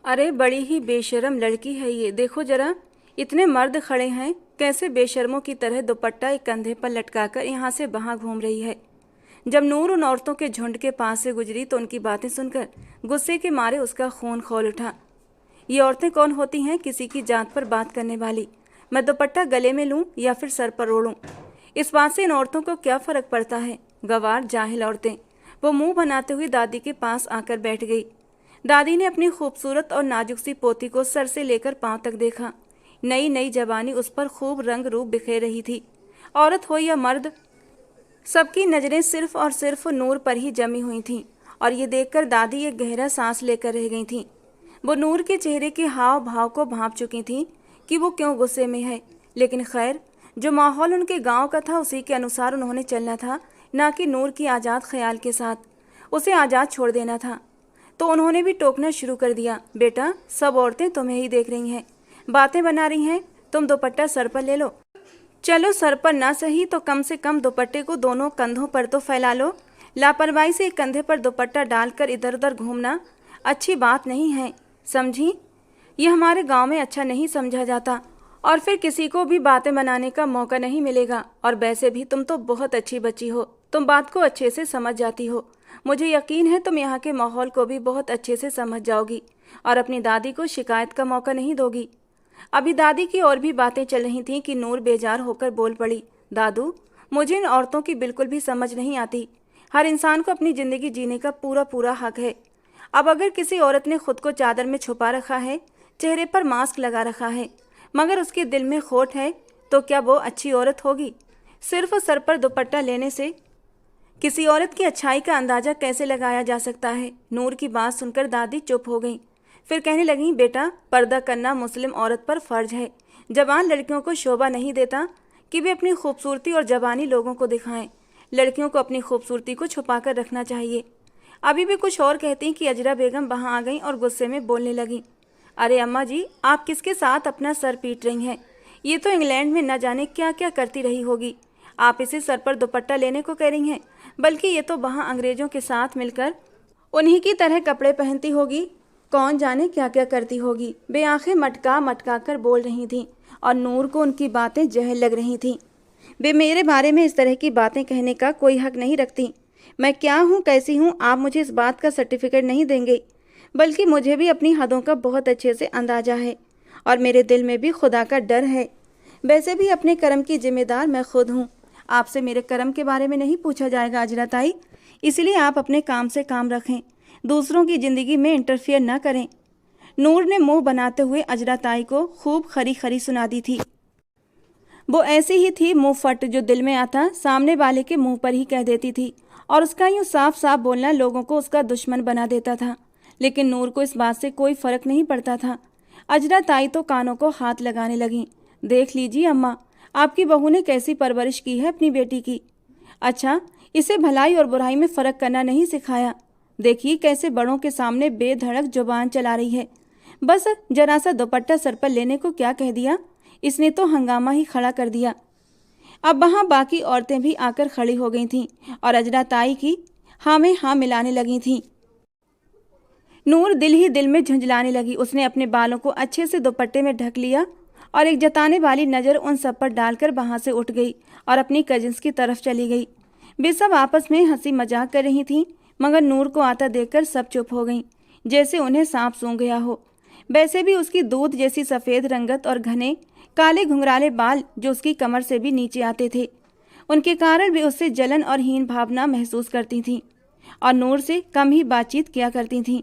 अरे बड़ी ही बेशर्म लड़की है ये, देखो जरा। इतने मर्द खड़े हैं, कैसे बेशर्मों की तरह दुपट्टा एक कंधे पर लटकाकर यहाँ से वहाँ घूम रही है। जब नूर उन औरतों के झुंड के पास से गुजरी तो उनकी बातें सुनकर गुस्से के मारे उसका खून खौल उठा। ये औरतें कौन होती हैं किसी की जात पर बात करने वाली? मैं दुपट्टा गले में लूं या फिर सर पर ओढ़ूं, इस बात से इन औरतों को क्या फर्क पड़ता है? गवार जाहिल औरतें। वो मुंह बनाते हुए दादी के पास आकर बैठ गई। दादी ने अपनी खूबसूरत और नाजुक सी पोती को सर से लेकर पांव तक देखा। नई नई जवानी उस पर खूब रंग रूप बिखेर रही थी। औरत हो या मर्द, सबकी नजरें सिर्फ और सिर्फ नूर पर ही जमी हुई थीं और ये देखकर दादी एक गहरा सांस लेकर रह गई थीं। वो नूर के चेहरे के हाव भाव को भांप चुकी थीं कि वो क्यों गुस्से में है, लेकिन खैर, जो माहौल उनके गांव का था उसी के अनुसार उन्होंने चलना था, ना कि नूर की आज़ाद ख्याल के साथ। उसे आज़ाद छोड़ देना था। तो उन्होंने भी टोकना शुरू कर दिया, बेटा सब औरतें तुम्हें ही देख रही हैं, बातें बना रही हैं, तुम दुपट्टा सर पर ले लो। चलो सर पर ना सही तो कम से कम दुपट्टे को दोनों कंधों पर तो फैला लो। लापरवाही से एक कंधे पर दुपट्टा डालकर इधर उधर घूमना अच्छी बात नहीं है, समझी? यह हमारे गांव में अच्छा नहीं समझा जाता और फिर किसी को भी बातें बनाने का मौका नहीं मिलेगा। और वैसे भी तुम तो बहुत अच्छी बच्ची हो, तुम बात को अच्छे से समझ जाती हो। मुझे यकीन है तुम यहाँ के माहौल को भी बहुत अच्छे से समझ जाओगी और अपनी दादी को शिकायत का मौका नहीं दोगी। अभी दादी की और भी बातें चल रही थीं कि नूर बेजार होकर बोल पड़ी, दादू मुझे इन औरतों की बिल्कुल भी समझ नहीं आती। हर इंसान को अपनी ज़िंदगी जीने का पूरा पूरा हक है। अब अगर किसी औरत ने खुद को चादर में छुपा रखा है, चेहरे पर मास्क लगा रखा है, मगर उसके दिल में खोट है, तो क्या वो अच्छी औरत होगी? सिर्फ सर पर दुपट्टा लेने से किसी औरत की अच्छाई का अंदाज़ा कैसे लगाया जा सकता है? नूर की बात सुनकर दादी चुप हो गई। फिर कहने लगी, बेटा पर्दा करना मुस्लिम औरत पर फ़र्ज है। जवान लड़कियों को शोभा नहीं देता कि वे अपनी खूबसूरती और जवानी लोगों को दिखाएं। लड़कियों को अपनी खूबसूरती को छुपा कर रखना चाहिए। अभी भी कुछ और कहती कि अजरा बेगम वहाँ आ गई और गुस्से में बोलने लगी, अरे अम्मा जी आप किसके साथ अपना सर पीट रही हैं? ये तो इंग्लैंड में न जाने क्या क्या करती रही होगी, आप इसे सर पर दुपट्टा लेने को कह रही हैं? बल्कि ये तो वहाँ अंग्रेज़ों के साथ मिलकर उन्हीं की तरह कपड़े पहनती होगी, कौन जाने क्या क्या करती होगी। वे आंखें मटका मटका कर बोल रही थीं और नूर को उनकी बातें जहर लग रही थीं। वे मेरे बारे में इस तरह की बातें कहने का कोई हक नहीं रखती। मैं क्या हूँ कैसी हूँ आप मुझे इस बात का सर्टिफिकेट नहीं देंगे, बल्कि मुझे भी अपनी हदों का बहुत अच्छे से अंदाज़ा है और मेरे दिल में भी खुदा का डर है। वैसे भी अपने कर्म की जिम्मेदार मैं खुद हूँ। आपसे मेरे कर्म के बारे में नहीं पूछा जाएगा अजरा ताई, इसलिए आप अपने काम से काम रखें, दूसरों की ज़िंदगी में इंटरफियर न करें। नूर ने मुंह बनाते हुए अजरा ताई को खूब खरी खरी सुना दी थी। वो ऐसी ही थी मुंह फट, जो दिल में आता सामने वाले के मुंह पर ही कह देती थी और उसका यूँ साफ साफ बोलना लोगों को उसका दुश्मन बना देता था। लेकिन नूर को इस बात से कोई फ़र्क नहीं पड़ता था। अजरा ताई तो कानों को हाथ लगाने लगी, देख लीजिए अम्मा आपकी बहू ने कैसी परवरिश की है अपनी बेटी की। अच्छा, इसे भलाई और बुराई में फ़र्क करना नहीं सिखाया। देखिए कैसे बड़ों के सामने बेधड़क जुबान चला रही है। बस जरा सा दुपट्टा सर पर लेने को क्या कह दिया, इसने तो हंगामा ही खड़ा कर दिया। अब वहाँ बाकी औरतें भी आकर खड़ी हो गई थीं और अजरा ताई की हाँ में हाँ मिलाने लगी थीं। नूर दिल ही दिल में झुंझलाने लगी। उसने अपने बालों को अच्छे से दुपट्टे में ढक लिया और एक जताने वाली नज़र उन सब पर डालकर वहाँ से उठ गई और अपनी कजिन्स की तरफ चली गई। वे सब आपस में हंसी मजाक कर रही थीं, मगर नूर को आता देखकर सब चुप हो गईं, जैसे उन्हें सांप सूंघ गया हो। वैसे भी उसकी दूध जैसी सफ़ेद रंगत और घने काले घुंघराले बाल जो उसकी कमर से भी नीचे आते थे, उनके कारण वे उससे जलन और हीन भावना महसूस करती थीं और नूर से कम ही बातचीत किया करती थीं।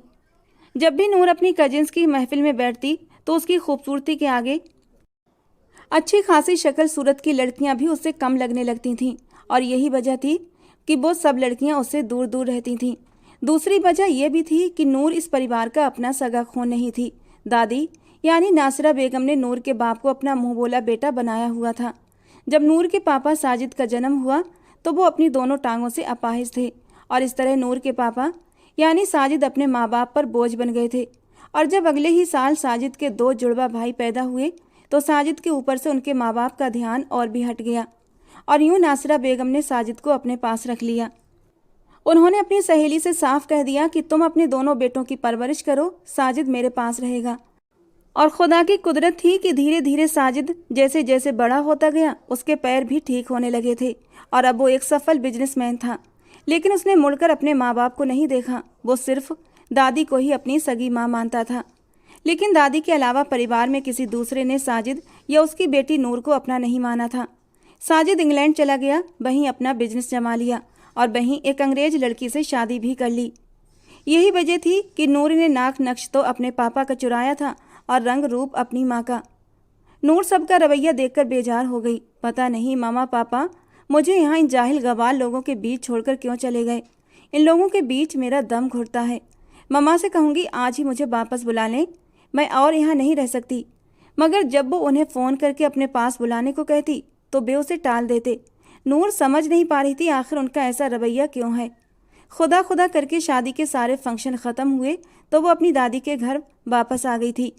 जब भी नूर अपनी कजिन्स की महफिल में बैठती तो उसकी खूबसूरती के आगे अच्छी खासी शक्ल सूरत की लड़कियां भी उससे कम लगने लगती थीं और यही वजह थी कि वो सब लड़कियां उससे दूर दूर रहती थीं। दूसरी वजह यह भी थी कि नूर इस परिवार का अपना सगा खून नहीं थी। दादी यानी नासिरा बेगम ने नूर के बाप को अपना मुंह बोला बेटा बनाया हुआ था। जब नूर के पापा साजिद का जन्म हुआ तो वो अपनी दोनों टांगों से अपाहिज थे और इस तरह नूर के पापा यानी साजिद अपने माँ बाप पर बोझ बन गए थे। और जब अगले ही साल साजिद के 2 जुड़वा भाई पैदा हुए तो साजिद के ऊपर से उनके माँ बाप का ध्यान और भी हट गया और यूँ नासिरा बेगम ने साजिद को अपने पास रख लिया। उन्होंने अपनी सहेली से साफ कह दिया कि तुम अपने दोनों बेटों की परवरिश करो, साजिद मेरे पास रहेगा। और खुदा की कुदरत थी कि धीरे धीरे साजिद जैसे जैसे बड़ा होता गया उसके पैर भी ठीक होने लगे थे और अब वो एक सफल बिजनेसमैन था। लेकिन उसने मुड़कर अपने माँ बाप को नहीं देखा, वो सिर्फ दादी को ही अपनी सगी माँ मानता था। लेकिन दादी के अलावा परिवार में किसी दूसरे ने साजिद या उसकी बेटी नूर को अपना नहीं माना था। साजिद इंग्लैंड चला गया, वहीं अपना बिजनेस जमा लिया और वहीं एक अंग्रेज लड़की से शादी भी कर ली। यही वजह थी कि नूर ने नाक नक्श तो अपने पापा का चुराया था और रंग रूप अपनी माँ का। नूर सबका रवैया देखकर बेजार हो गई। पता नहीं मामा पापा मुझे यहाँ इन जाहिल गवार लोगों के बीच छोड़कर क्यों चले गए। इन लोगों के बीच मेरा दम घुटता है। मम्मा से कहूँगी आज ही मुझे वापस बुला लें, मैं और यहाँ नहीं रह सकती। मगर जब वो उन्हें फ़ोन करके अपने पास बुलाने को कहती तो वे उसे टाल देते। नूर समझ नहीं पा रही थी आखिर उनका ऐसा रवैया क्यों है। खुदा खुदा करके शादी के सारे फंक्शन ख़त्म हुए तो वो अपनी दादी के घर वापस आ गई थी।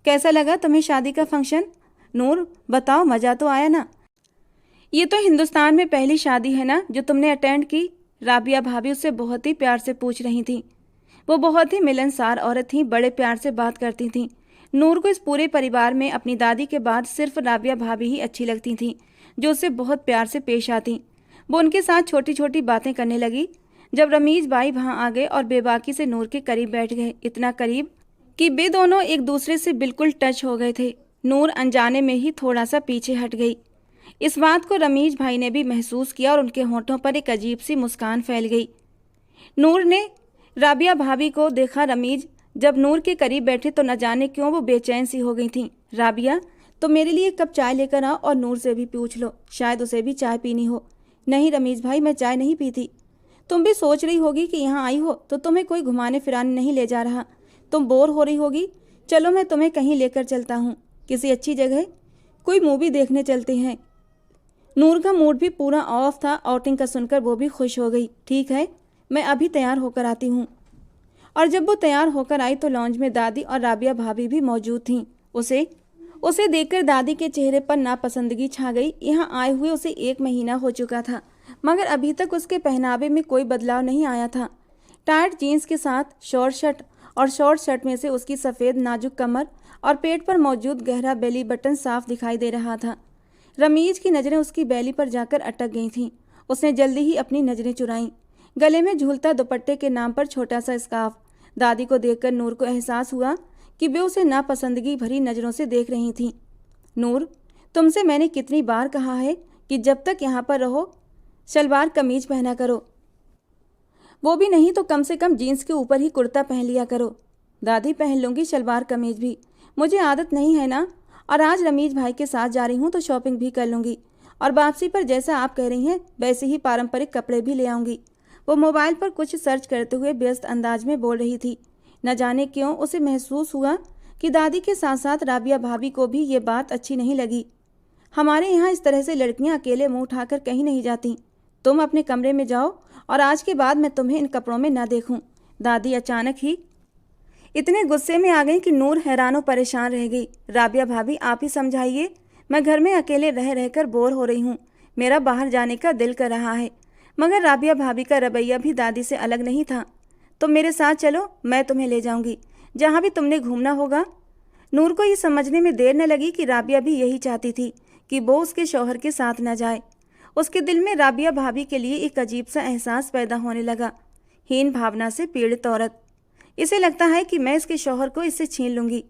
कैसा लगा तुम्हें शादी का फंक्शन? नूर बताओ, मज़ा तो आया ना? ये तो हिंदुस्तान में पहली शादी है ना जो तुमने अटेंड की? राबिया भाभी उससे बहुत ही प्यार से पूछ रही थी। वो बहुत ही मिलनसार औरत थी, बड़े प्यार से बात करती थी। नूर को इस पूरे परिवार में अपनी दादी के बाद सिर्फ राबिया भाभी ही अच्छी लगती थी, जो उससे बहुत प्यार से पेश आती। वो उनके साथ छोटी छोटी बातें करने लगी। जब रमीज भाई वहाँ आ गए और बेबाकी से नूर के करीब बैठ गए, इतना करीब कि वे दोनों एक दूसरे से बिल्कुल टच हो गए थे। नूर अनजाने में ही थोड़ा सा पीछे हट गई। इस बात को रमीज भाई ने भी महसूस किया और उनके होठों पर एक अजीब सी मुस्कान फैल गई। नूर ने राबिया भाभी को देखा। रमीज जब नूर के करीब बैठे तो न जाने क्यों वो बेचैन सी हो गई थी। राबिया तो मेरे लिए एक कप चाय लेकर आओ और नूर से भी पूछ लो, शायद उसे भी चाय पीनी हो। नहीं रमीज भाई, मैं चाय नहीं पीती। तुम भी सोच रही होगी कि यहाँ आई हो तो तुम्हें कोई घुमाने फिराने नहीं ले जा रहा, तुम बोर हो रही होगी। चलो मैं तुम्हें कहीं लेकर चलता हूँ, किसी अच्छी जगह, कोई मूवी देखने चलते हैं। नूर का मूड भी पूरा ऑफ था। आउटिंग का सुनकर वो भी खुश हो गई। ठीक है, मैं अभी तैयार होकर आती हूँ। और जब वो तैयार होकर आई तो लॉन्ज में दादी और राबिया भाभी भी मौजूद थीं। उसे देखकर दादी के चेहरे पर नापसंदगी छा गई। यहाँ आए हुए उसे 1 महीना हो चुका था, मगर अभी तक उसके पहनावे में कोई बदलाव नहीं आया था। टाइट जीन्स के साथ शॉर्ट शर्ट और शॉर्ट शर्ट में से उसकी सफ़ेद नाजुक कमर और पेट पर मौजूद गहरा बेली बटन साफ दिखाई दे रहा था। रमीज की नज़रें उसकी बैली पर जाकर अटक गई थीं। उसने जल्दी ही अपनी नज़रें चुराईं। गले में झूलता दुपट्टे के नाम पर छोटा सा स्कार्फ। दादी को देखकर नूर को एहसास हुआ कि वे उसे नापसंदगी भरी नज़रों से देख रही थीं। नूर, तुमसे मैंने कितनी बार कहा है कि जब तक यहाँ पर रहो शलवार कमीज पहना करो, वो भी नहीं तो कम से कम जीन्स के ऊपर ही कुर्ता पहन लिया करो। दादी पहन लूँगी शलवार कमीज भी, मुझे आदत नहीं है ना। और आज रमीज भाई के साथ जा रही हूँ तो शॉपिंग भी कर लूँगी और वापसी पर जैसा आप कह रही हैं वैसे ही पारंपरिक कपड़े भी ले आऊँगी। वो मोबाइल पर कुछ सर्च करते हुए व्यस्त अंदाज में बोल रही थी। न जाने क्यों उसे महसूस हुआ कि दादी के साथ साथ राबिया भाभी को भी ये बात अच्छी नहीं लगी। हमारे यहाँ इस तरह से लड़कियाँ अकेले मुँह उठाकर कहीं नहीं जाती। तुम अपने कमरे में जाओ और आज के बाद मैं तुम्हें इन कपड़ों में न देखूं। दादी अचानक ही इतने गुस्से में आ गई कि नूर हैरान और परेशान रह गई। राबिया भाभी आप ही समझाइए, मैं घर में अकेले रह रहकर बोर हो रही हूँ, मेरा बाहर जाने का दिल कर रहा है। मगर राबिया भाभी का रवैया भी दादी से अलग नहीं था। तुम मेरे साथ चलो, मैं तुम्हें ले जाऊँगी जहाँ भी तुमने घूमना होगा। नूर को ये समझने में देर न लगी कि राबिया भी यही चाहती थी कि वो उसके शौहर के साथ न जाए। उसके दिल में राबिया भाभी के लिए एक अजीब सा एहसास पैदा होने लगा। हीन भावना से पीड़ित औरत, इसे लगता है कि मैं इसके शौहर को इससे छीन लूँगी।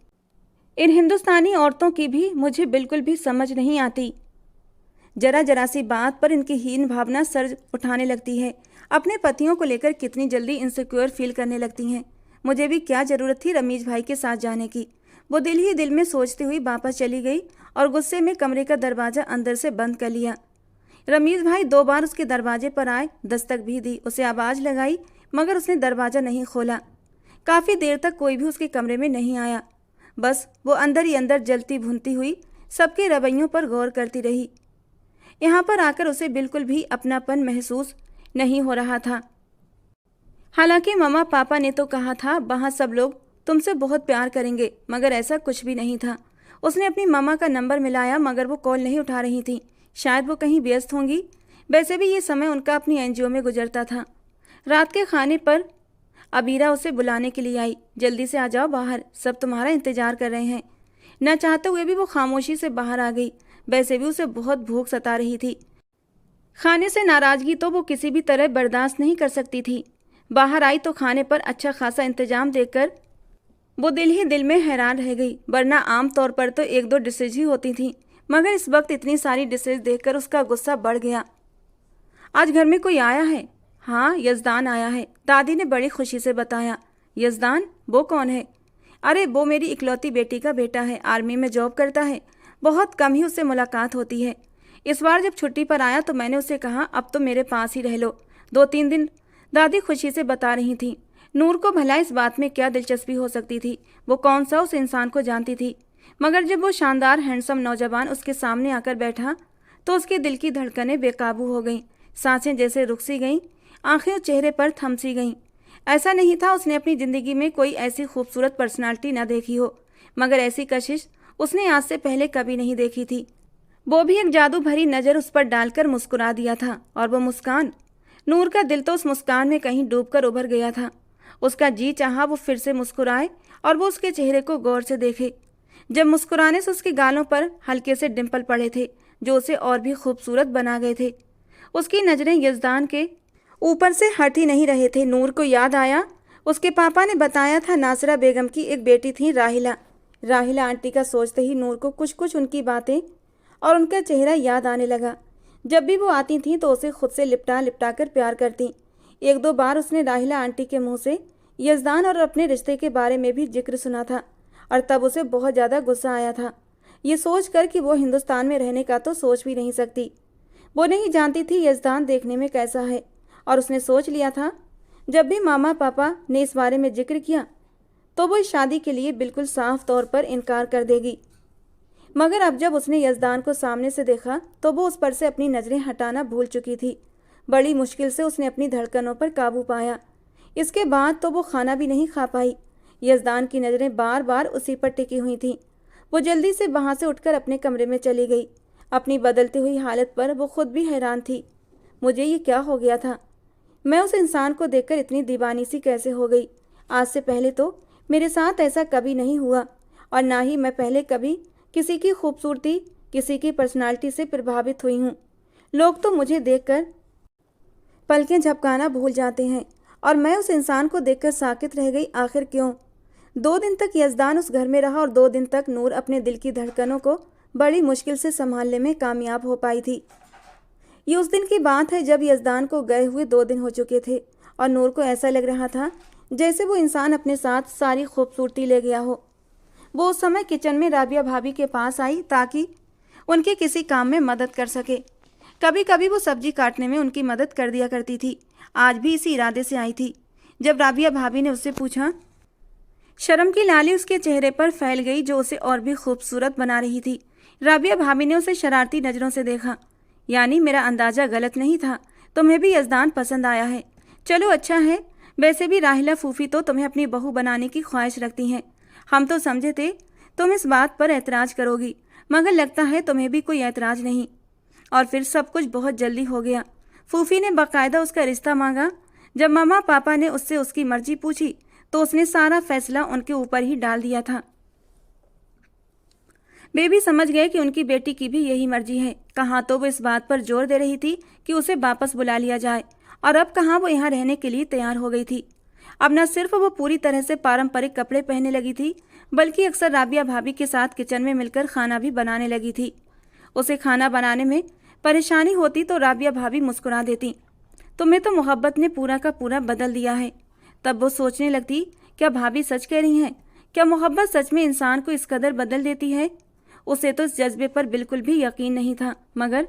इन हिंदुस्तानी औरतों की भी मुझे बिल्कुल भी समझ नहीं आती। जरा जरा सी बात पर इनकी हीन भावना सर उठाने लगती है। अपने पतियों को लेकर कितनी जल्दी इनसिक्योर फील करने लगती हैं। मुझे भी क्या ज़रूरत थी रमीज भाई के साथ जाने की। वो दिल ही दिल में सोचती हुई वापस चली गई और गुस्से में कमरे का दरवाज़ा अंदर से बंद कर लिया। रमीज भाई 2 बार उसके दरवाजे पर आए, दस्तक भी दी, उसे आवाज़ लगाई, मगर उसने दरवाज़ा नहीं खोला। काफ़ी देर तक कोई भी उसके कमरे में नहीं आया। बस वो अंदर ही अंदर जलती भुनती हुई सबके रवैयों पर गौर करती रही। यहाँ पर आकर उसे बिल्कुल भी अपनापन महसूस नहीं हो रहा था। हालांकि मम्मा पापा ने तो कहा था वहाँ सब लोग तुमसे बहुत प्यार करेंगे, मगर ऐसा कुछ भी नहीं था। उसने अपनी मामा का नंबर मिलाया मगर वो कॉल नहीं उठा रही थी। शायद वो कहीं व्यस्त होंगी। वैसे भी ये समय उनका अपनी एनजीओ में गुजरता था। रात के खाने पर अबीरा उसे बुलाने के लिए आई। जल्दी से आ जाओ बाहर, सब तुम्हारा इंतजार कर रहे हैं। न चाहते हुए भी वो खामोशी से बाहर आ गई। वैसे भी उसे बहुत भूख सता रही थी। खाने से नाराजगी तो वो किसी भी तरह बर्दाश्त नहीं कर सकती थी। बाहर आई तो खाने पर अच्छा खासा इंतजाम देखकर वो दिल ही दिल में हैरान रह गई, वरना आम तौर पर तो एक दो डिशेज ही होती थीं, मगर इस वक्त इतनी सारी डिशेज देखकर उसका गुस्सा बढ़ गया। आज घर में कोई आया है? हाँ, यजदान आया है, दादी ने बड़ी खुशी से बताया। यजदान? वो कौन है? अरे वो मेरी इकलौती बेटी का बेटा है, आर्मी में जॉब करता है। बहुत कम ही उससे मुलाकात होती है। इस बार जब छुट्टी पर आया तो मैंने उसे कहा अब तो मेरे पास ही रह लो 2-3 दिन, दादी खुशी से बता रही थी। नूर को भला इस बात में क्या दिलचस्पी हो सकती थी? वो कौन सा उस इंसान को जानती थी? मगर जब वो शानदार हैंडसम नौजवान उसके सामने आकर बैठा तो उसके दिल की धड़कनें बेकाबू हो गईं, सांसें जैसे रुक सी गईं, आंखें चेहरे पर थम सी गईं। ऐसा नहीं था उसने अपनी ज़िंदगी में कोई ऐसी खूबसूरत पर्सनालिटी न देखी हो, मगर ऐसी कशिश उसने आज से पहले कभी नहीं देखी थी। वो भी एक जादू भरी नज़र उस पर डालकर मुस्कुरा दिया था, और वो मुस्कान, नूर का दिल तो उस मुस्कान में कहीं डूबकर उभर गया था। उसका जी चाहा वो फिर से मुस्कुराए और वो उसके चेहरे को गौर से देखे। जब मुस्कुराने से उसके गालों पर हल्के से डिम्पल पड़े थे जो उसे और भी खूबसूरत बना गए थे। उसकी नज़रें यजदान के ऊपर से हट ही नहीं रहे थे। नूर को याद आया, उसके पापा ने बताया था नासिरा बेगम की एक बेटी थी राहिला। राहिला आंटी का सोचते ही नूर को कुछ कुछ उनकी बातें और उनका चेहरा याद आने लगा। जब भी वो आती थीं तो उसे खुद से लिपटा लिपटा कर प्यार करती। 1-2 बार उसने राहिला आंटी के मुंह से यजदान और अपने रिश्ते के बारे में भी जिक्र सुना था, और तब उसे बहुत ज़्यादा गुस्सा आया था, ये सोच कर कि वो हिंदुस्तान में रहने का तो सोच भी नहीं सकती। वो नहीं जानती थी यजदान देखने में कैसा है, और उसने सोच लिया था जब भी मामा पापा ने इस बारे में जिक्र किया तो वो इस शादी के लिए बिल्कुल साफ तौर पर इनकार कर देगी। मगर अब जब उसने यजदान को सामने से देखा तो वो उस पर से अपनी नज़रें हटाना भूल चुकी थी। बड़ी मुश्किल से उसने अपनी धड़कनों पर काबू पाया। इसके बाद तो वो खाना भी नहीं खा पाई। यजदान की नज़रें बार बार उसी पर टिकी हुई थीं। वो जल्दी से वहाँ से उठकर अपने कमरे में चली गई। अपनी बदलती हुई हालत पर वो खुद भी हैरान थी। मुझे ये क्या हो गया था? मैं उस इंसान को देखकर इतनी दीवानी सी कैसे हो गई? आज से पहले तो मेरे साथ ऐसा कभी नहीं हुआ, और ना ही मैं पहले कभी किसी की खूबसूरती, किसी की पर्सनालिटी से प्रभावित हुई हूँ। लोग तो मुझे देखकर पलकें झपकाना भूल जाते हैं, और मैं उस इंसान को देखकर साकित रह गई। आखिर क्यों? 2 दिन तक यजदान उस घर में रहा, और 2 दिन तक नूर अपने दिल की धड़कनों को बड़ी मुश्किल से संभालने में कामयाब हो पाई थी। ये उस दिन की बात है जब यजदान को गए हुए 2 दिन हो चुके थे, और नूर को ऐसा लग रहा था जैसे वो इंसान अपने साथ सारी खूबसूरती ले गया हो। वो उस समय किचन में राबिया भाभी के पास आई ताकि उनके किसी काम में मदद कर सके। कभी कभी वो सब्जी काटने में उनकी मदद कर दिया करती थी। आज भी इसी इरादे से आई थी। जब राबिया भाभी ने उससे पूछा, शर्म की लाली उसके चेहरे पर फैल गई जो उसे और भी खूबसूरत बना रही थी। राबिया भाभी ने उसे शरारती नज़रों से देखा। यानी मेरा अंदाज़ा गलत नहीं था, तुम्हें भी यजदान पसंद आया है। चलो अच्छा है, वैसे भी राहिला फूफी तो तुम्हें अपनी बहू बनाने की ख्वाहिश रखती हैं। हम तो समझे थे तुम इस बात पर ऐतराज़ करोगी, मगर लगता है तुम्हें भी कोई ऐतराज़ नहीं। और फिर सब कुछ बहुत जल्दी हो गया। फूफी ने बाकायदा उसका रिश्ता मांगा। जब मामा पापा ने उससे उसकी मर्जी पूछी तो उसने सारा फैसला उनके ऊपर ही डाल दिया था। बेबी समझ गए कि उनकी बेटी की भी यही मर्जी है। कहाँ तो वो इस बात पर जोर दे रही थी कि उसे वापस बुला लिया जाए, और अब कहाँ वो यहाँ रहने के लिए तैयार हो गई थी। अब न सिर्फ वो पूरी तरह से पारंपरिक कपड़े पहनने लगी थी, बल्कि अक्सर राबिया भाभी के साथ किचन में मिलकर खाना भी बनाने लगी थी। उसे खाना बनाने में परेशानी होती तो राबिया भाभी मुस्कुरा देती, तुम्हें तो मोहब्बत ने पूरा का पूरा बदल दिया है। तब वो सोचने लगती, क्या भाभी सच कह रही हैं? क्या मोहब्बत सच में इंसान को इस कदर बदल देती है? उसे तो इस जज्बे पर बिल्कुल भी यकीन नहीं था, मगर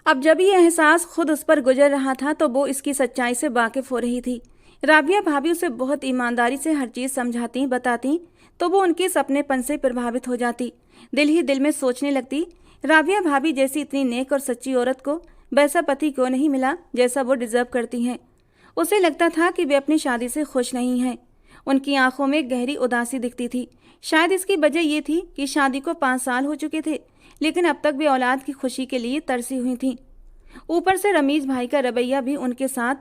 अब जब ये एहसास खुद उस पर गुजर रहा था तो वो इसकी सच्चाई से वाकिफ हो रही थी। राबिया भाभी उसे बहुत ईमानदारी से हर चीज़ समझाती बताती तो वो उनके सपनेपन से प्रभावित हो जाती। दिल ही दिल में सोचने लगती, राबिया भाभी जैसी इतनी नेक और सच्ची औरत को वैसा पति क्यों नहीं मिला जैसा वो डिजर्व करती हैं। उसे लगता था कि वे अपनी शादी से खुश नहीं हैं। उनकी आंखों में गहरी उदासी दिखती थी। शायद इसकी वजह ये थी कि शादी को 5 साल हो चुके थे, लेकिन अब तक वे औलाद की खुशी के लिए तरसी हुई थीं। ऊपर से रमीज भाई का रवैया भी उनके साथ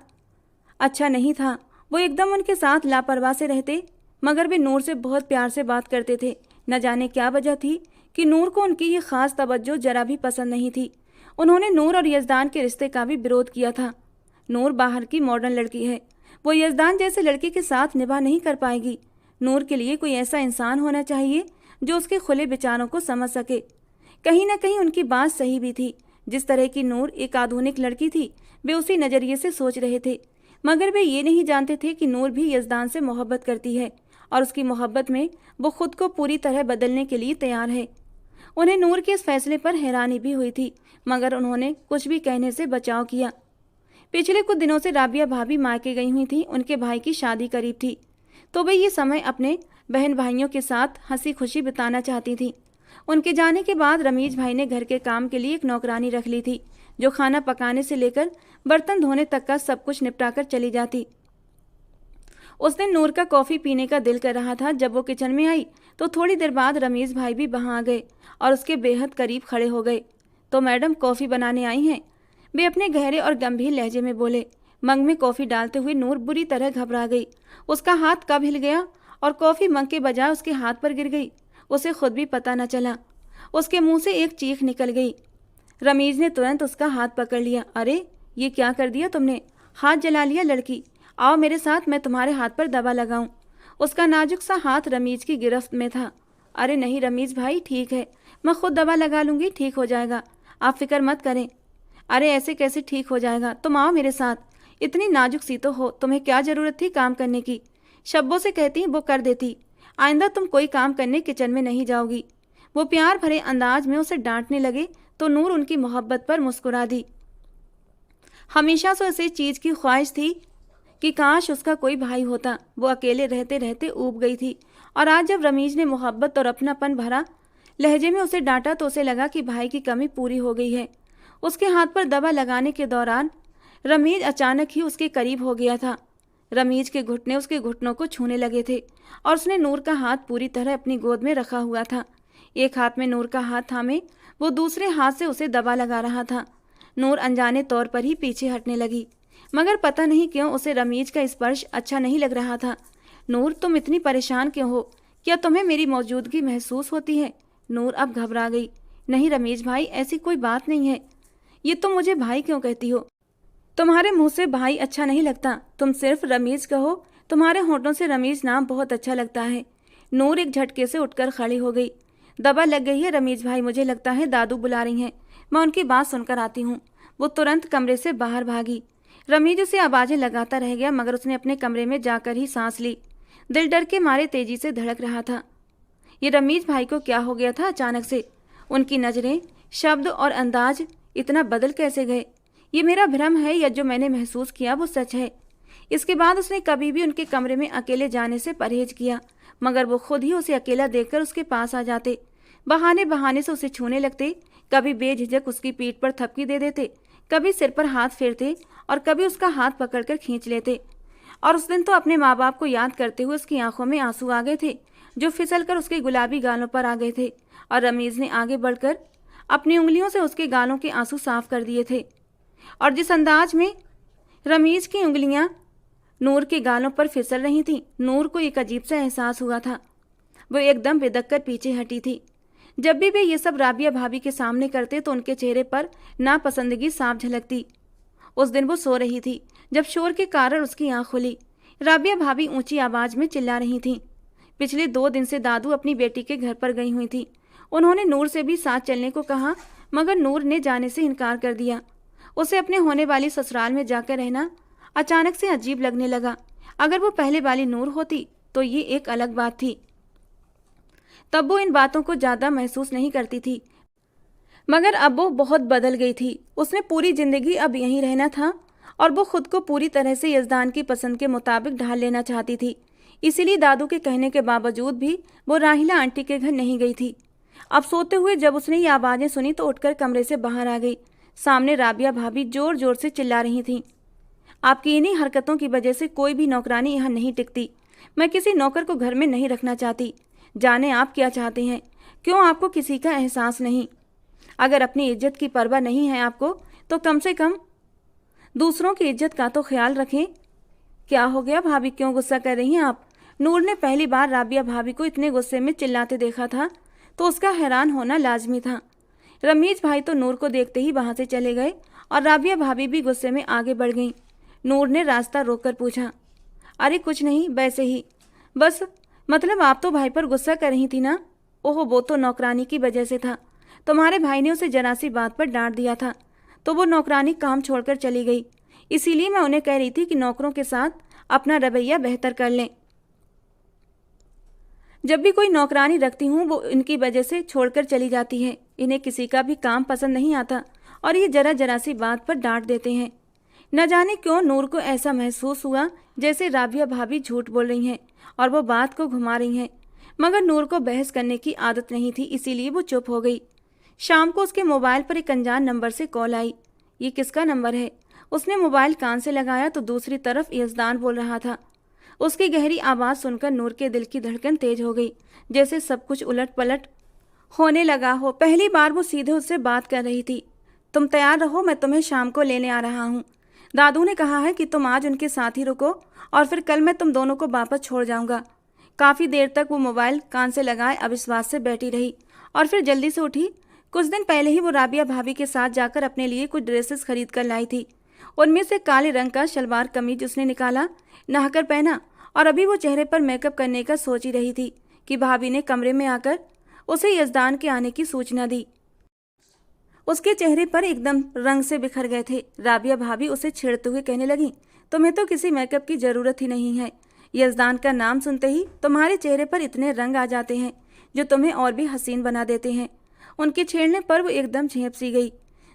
अच्छा नहीं था। वो एकदम उनके साथ लापरवाह से रहते, मगर वे नूर से बहुत प्यार से बात करते थे। न जाने क्या वजह थी कि नूर को उनकी ये खास तवज्जो जरा भी पसंद नहीं थी। उन्होंने नूर और यज़दान के रिश्ते का भी विरोध किया था। नूर बाहर की मॉडर्न लड़की है, वो यज़दान जैसे लड़के के साथ निभा नहीं कर पाएगी। नूर के लिए कोई ऐसा इंसान होना चाहिए जो उसके खुले विचारों को समझ सके। कहीं ना कहीं उनकी बात सही भी थी। जिस तरह की नूर एक आधुनिक लड़की थी, वे उसी नज़रिए से सोच रहे थे। मगर वे ये नहीं जानते थे कि नूर भी यज़दान से मोहब्बत करती है और उसकी मोहब्बत में वो खुद को पूरी तरह बदलने के लिए तैयार है। उन्हें नूर के इस फैसले पर हैरानी भी हुई थी, मगर उन्होंने कुछ भी कहने से बचाव किया। पिछले कुछ दिनों से राबिया भाभी मायके गई हुई थी। उनके भाई की शादी करीब थी, तो वे ये समय अपने बहन भाइयों के साथ हंसी खुशी बिताना चाहती थी। उनके जाने के बाद रमीज भाई ने घर के काम के लिए एक नौकरानी रख ली थी, जो खाना पकाने से लेकर बर्तन धोने तक का सब कुछ निपटा कर चली जाती। उस दिन नूर का कॉफ़ी पीने का दिल कर रहा था। जब वो किचन में आई तो थोड़ी देर बाद रमीज भाई भी वहाँ आ गए और उसके बेहद करीब खड़े हो गए। तो मैडम कॉफ़ी बनाने आई हैं? वे अपने गहरे और गंभीर लहजे में बोले। मग में कॉफ़ी डालते हुए नूर बुरी तरह घबरा गई। उसका हाथ कब हिल गया और कॉफ़ी मग के बजाय उसके हाथ पर गिर गई, उसे खुद भी पता न चला। उसके मुंह से एक चीख निकल गई। रमीज ने तुरंत उसका हाथ पकड़ लिया। अरे ये क्या कर दिया तुमने? हाथ जला लिया लड़की। आओ मेरे साथ, मैं तुम्हारे हाथ पर दवा लगाऊं। उसका नाजुक सा हाथ रमीज की गिरफ्त में था। अरे नहीं रमीज भाई, ठीक है, मैं खुद दवा लगा लूँगी, ठीक हो जाएगा, आप फिक्र मत करें। अरे ऐसे कैसे ठीक हो जाएगा, तुम आओ मेरे साथ। इतनी नाजुक सी तो हो, तुम्हें क्या ज़रूरत थी काम करने की? शब्बों से कहती वो कर देती। आइंदा तुम कोई काम करने किचन में नहीं जाओगी। वो प्यार भरे अंदाज में उसे डांटने लगे तो नूर उनकी मोहब्बत पर मुस्कुरा दी। हमेशा से उसे चीज़ की ख्वाहिश थी कि काश उसका कोई भाई होता। वो अकेले रहते रहते ऊब गई थी, और आज जब रमीज ने मोहब्बत और अपनापन भरा लहजे में उसे डांटा तो उसे लगा कि भाई की कमी पूरी हो गई है। उसके हाथ पर दवा लगाने के दौरान रमीज अचानक ही उसके करीब हो गया था। रमीज के घुटने उसके घुटनों को छूने लगे थे और उसने नूर का हाथ पूरी तरह अपनी गोद में रखा हुआ था। एक हाथ में नूर का हाथ थामे वो दूसरे हाथ से उसे दवा लगा रहा था। नूर अनजाने तौर पर ही पीछे हटने लगी, मगर पता नहीं क्यों उसे रमीज का स्पर्श अच्छा नहीं लग रहा था। नूर तुम इतनी परेशान क्यों हो? क्या तुम्हें मेरी मौजूदगी महसूस होती है? नूर अब घबरा गई। नहीं रमीज भाई, ऐसी कोई बात नहीं है। ये तुम मुझे भाई क्यों कहती हो? तुम्हारे मुंह से भाई अच्छा नहीं लगता, तुम सिर्फ रमीज कहो। तुम्हारे होठों से रमीज नाम बहुत अच्छा लगता है। नूर एक झटके से उठकर खड़ी हो गई। दवा लग गई है रमीज भाई, मुझे लगता है दादू बुला रही हैं, मैं उनकी बात सुनकर आती हूँ। वो तुरंत कमरे से बाहर भागी। रमीज उसे आवाज़ें लगाता रह गया, मगर उसने अपने कमरे में जाकर ही सांस ली। दिल डर के मारे तेजी से धड़क रहा था। ये रमीज भाई को क्या हो गया था अचानक से? उनकी नज़रें, शब्द और अंदाज इतना बदल कैसे गए? ये मेरा भ्रम है या जो मैंने महसूस किया वो सच है? इसके बाद उसने कभी भी उनके कमरे में अकेले जाने से परहेज किया, मगर वो खुद ही उसे अकेला देखकर उसके पास आ जाते। बहाने बहाने से उसे छूने लगते। कभी बेझिझक उसकी पीठ पर थपकी दे देते, कभी सिर पर हाथ फेरते और कभी उसका हाथ पकड़कर खींच लेते। और उस दिन तो अपने माँ बाप को याद करते हुए उसकी आंखों में आंसू आ गए थे, जो फिसलकर उसके गुलाबी गालों पर आ गए थे। और रमीज ने आगे बढ़कर अपनी उंगलियों से उसके गालों के आंसू साफ कर दिए थे। और जिस अंदाज में रमीज की उंगलियां नूर के गालों पर फिसल रही थीं, नूर को एक अजीब सा एहसास हुआ था। वो एकदम बेदक कर पीछे हटी थी। जब भी वे ये सब राबिया भाभी के सामने करते तो उनके चेहरे पर नापसंदगी साफ झलकती। उस दिन वो सो रही थी जब शोर के कारण उसकी आंख खुली। राबिया भाभी ऊंची आवाज में चिल्ला रही थीं। पिछले 2 दिन से दादू अपनी बेटी के घर पर गई हुई थी। उन्होंने नूर से भी साथ चलने को कहा, मगर नूर ने जाने से इनकार कर दिया। उसे अपने होने वाली ससुराल में जाकर रहना अचानक से अजीब लगने लगा। अगर वो पहले वाली नूर होती तो ये एक अलग बात थी। तब वो इन बातों को ज़्यादा महसूस नहीं करती थी, मगर अब वो बहुत बदल गई थी। उसने पूरी ज़िंदगी अब यहीं रहना था और वो खुद को पूरी तरह से यज़दान की पसंद के मुताबिक ढाल लेना चाहती थी। इसीलिए दादू के कहने के बावजूद भी वो राहिला आंटी के घर नहीं गई थी। अब सोते हुए जब उसने ये आवाज़ें सुनी तो उठकर कमरे से बाहर आ गई। सामने राबिया भाभी ज़ोर ज़ोर से चिल्ला रही थीं। आपकी इन्हीं हरकतों की वजह से कोई भी नौकरानी यहाँ नहीं टिकती। मैं किसी नौकर को घर में नहीं रखना चाहती। जाने आप क्या चाहते हैं? क्यों आपको किसी का एहसास नहीं? अगर अपनी इज्जत की परवाह नहीं है आपको तो कम से कम दूसरों की इज्जत का तो ख्याल रखें। क्या हो गया भाभी, क्यों गुस्सा कर रही हैं आप? नूर ने पहली बार राबिया भाभी को इतने गुस्से में चिल्लाते देखा था तो उसका हैरान होना लाजमी था। रमीज भाई तो नूर को देखते ही वहां से चले गए और राबिया भाभी भी गुस्से में आगे बढ़ गईं। नूर ने रास्ता रोककर पूछा, अरे कुछ नहीं, वैसे ही बस। मतलब आप तो भाई पर गुस्सा कर रही थी ना? ओहो, वो तो नौकरानी की वजह से था। तुम्हारे भाई ने उसे जरा सी बात पर डांट दिया था तो वो नौकरानी काम छोड़कर चली गई। इसीलिए मैं उन्हें कह रही थी कि नौकरों के साथ अपना रवैया बेहतर कर लें। जब भी कोई नौकरानी रखती हूँ वो इनकी वजह से छोड़कर चली जाती है। इन्हें किसी का भी काम पसंद नहीं आता और ये जरा जरा सी बात पर डांट देते हैं। न जाने क्यों नूर को ऐसा महसूस हुआ जैसे राबिया भाभी झूठ बोल रही हैं और वो बात को घुमा रही हैं, मगर नूर को बहस करने की आदत नहीं थी, इसीलिए वो चुप हो गई। शाम को उसके मोबाइल पर एक अनजान नंबर से कॉल आई। ये किसका नंबर है? उसने मोबाइल कान से लगाया तो दूसरी तरफ यजदान बोल रहा था। उसकी गहरी आवाज़ सुनकर नूर के दिल की धड़कन तेज हो गई, जैसे सब कुछ उलट पलट होने लगा हो। पहली बार वो सीधे उससे बात कर रही थी। तुम तैयार रहो, मैं तुम्हें शाम को लेने आ रहा हूँ। दादू ने कहा है कि तुम आज उनके साथ ही रुको और फिर कल मैं तुम दोनों को वापस छोड़ जाऊंगा। काफ़ी देर तक वो मोबाइल कान से लगाए अविश्वास से बैठी रही और फिर जल्दी से उठी। कुछ दिन पहले ही वो राबिया भाभी के साथ जाकर अपने लिए कुछ ड्रेसेस खरीद कर लाई थी। उनमें से काले रंग का शलवार कमीज उसने निकाला, नहाकर पहना और अभी वो चेहरे पर मेकअप करने का सोच ही रही थी कि भाभी ने कमरे में आकर उसे यजदान के आने की सूचना दी। उसके चेहरे पर एकदम रंग से बिखर गए थे। राबिया भाभी उसे छेड़ते हुए कहने लगी, तुम्हें तो किसी मेकअप की ज़रूरत ही नहीं है। यजदान का नाम सुनते ही तुम्हारे चेहरे पर इतने रंग आ जाते हैं जो तुम्हें और भी हसीन बना देते हैं। उनके छेड़ने पर वो एकदम झेंप सी गई।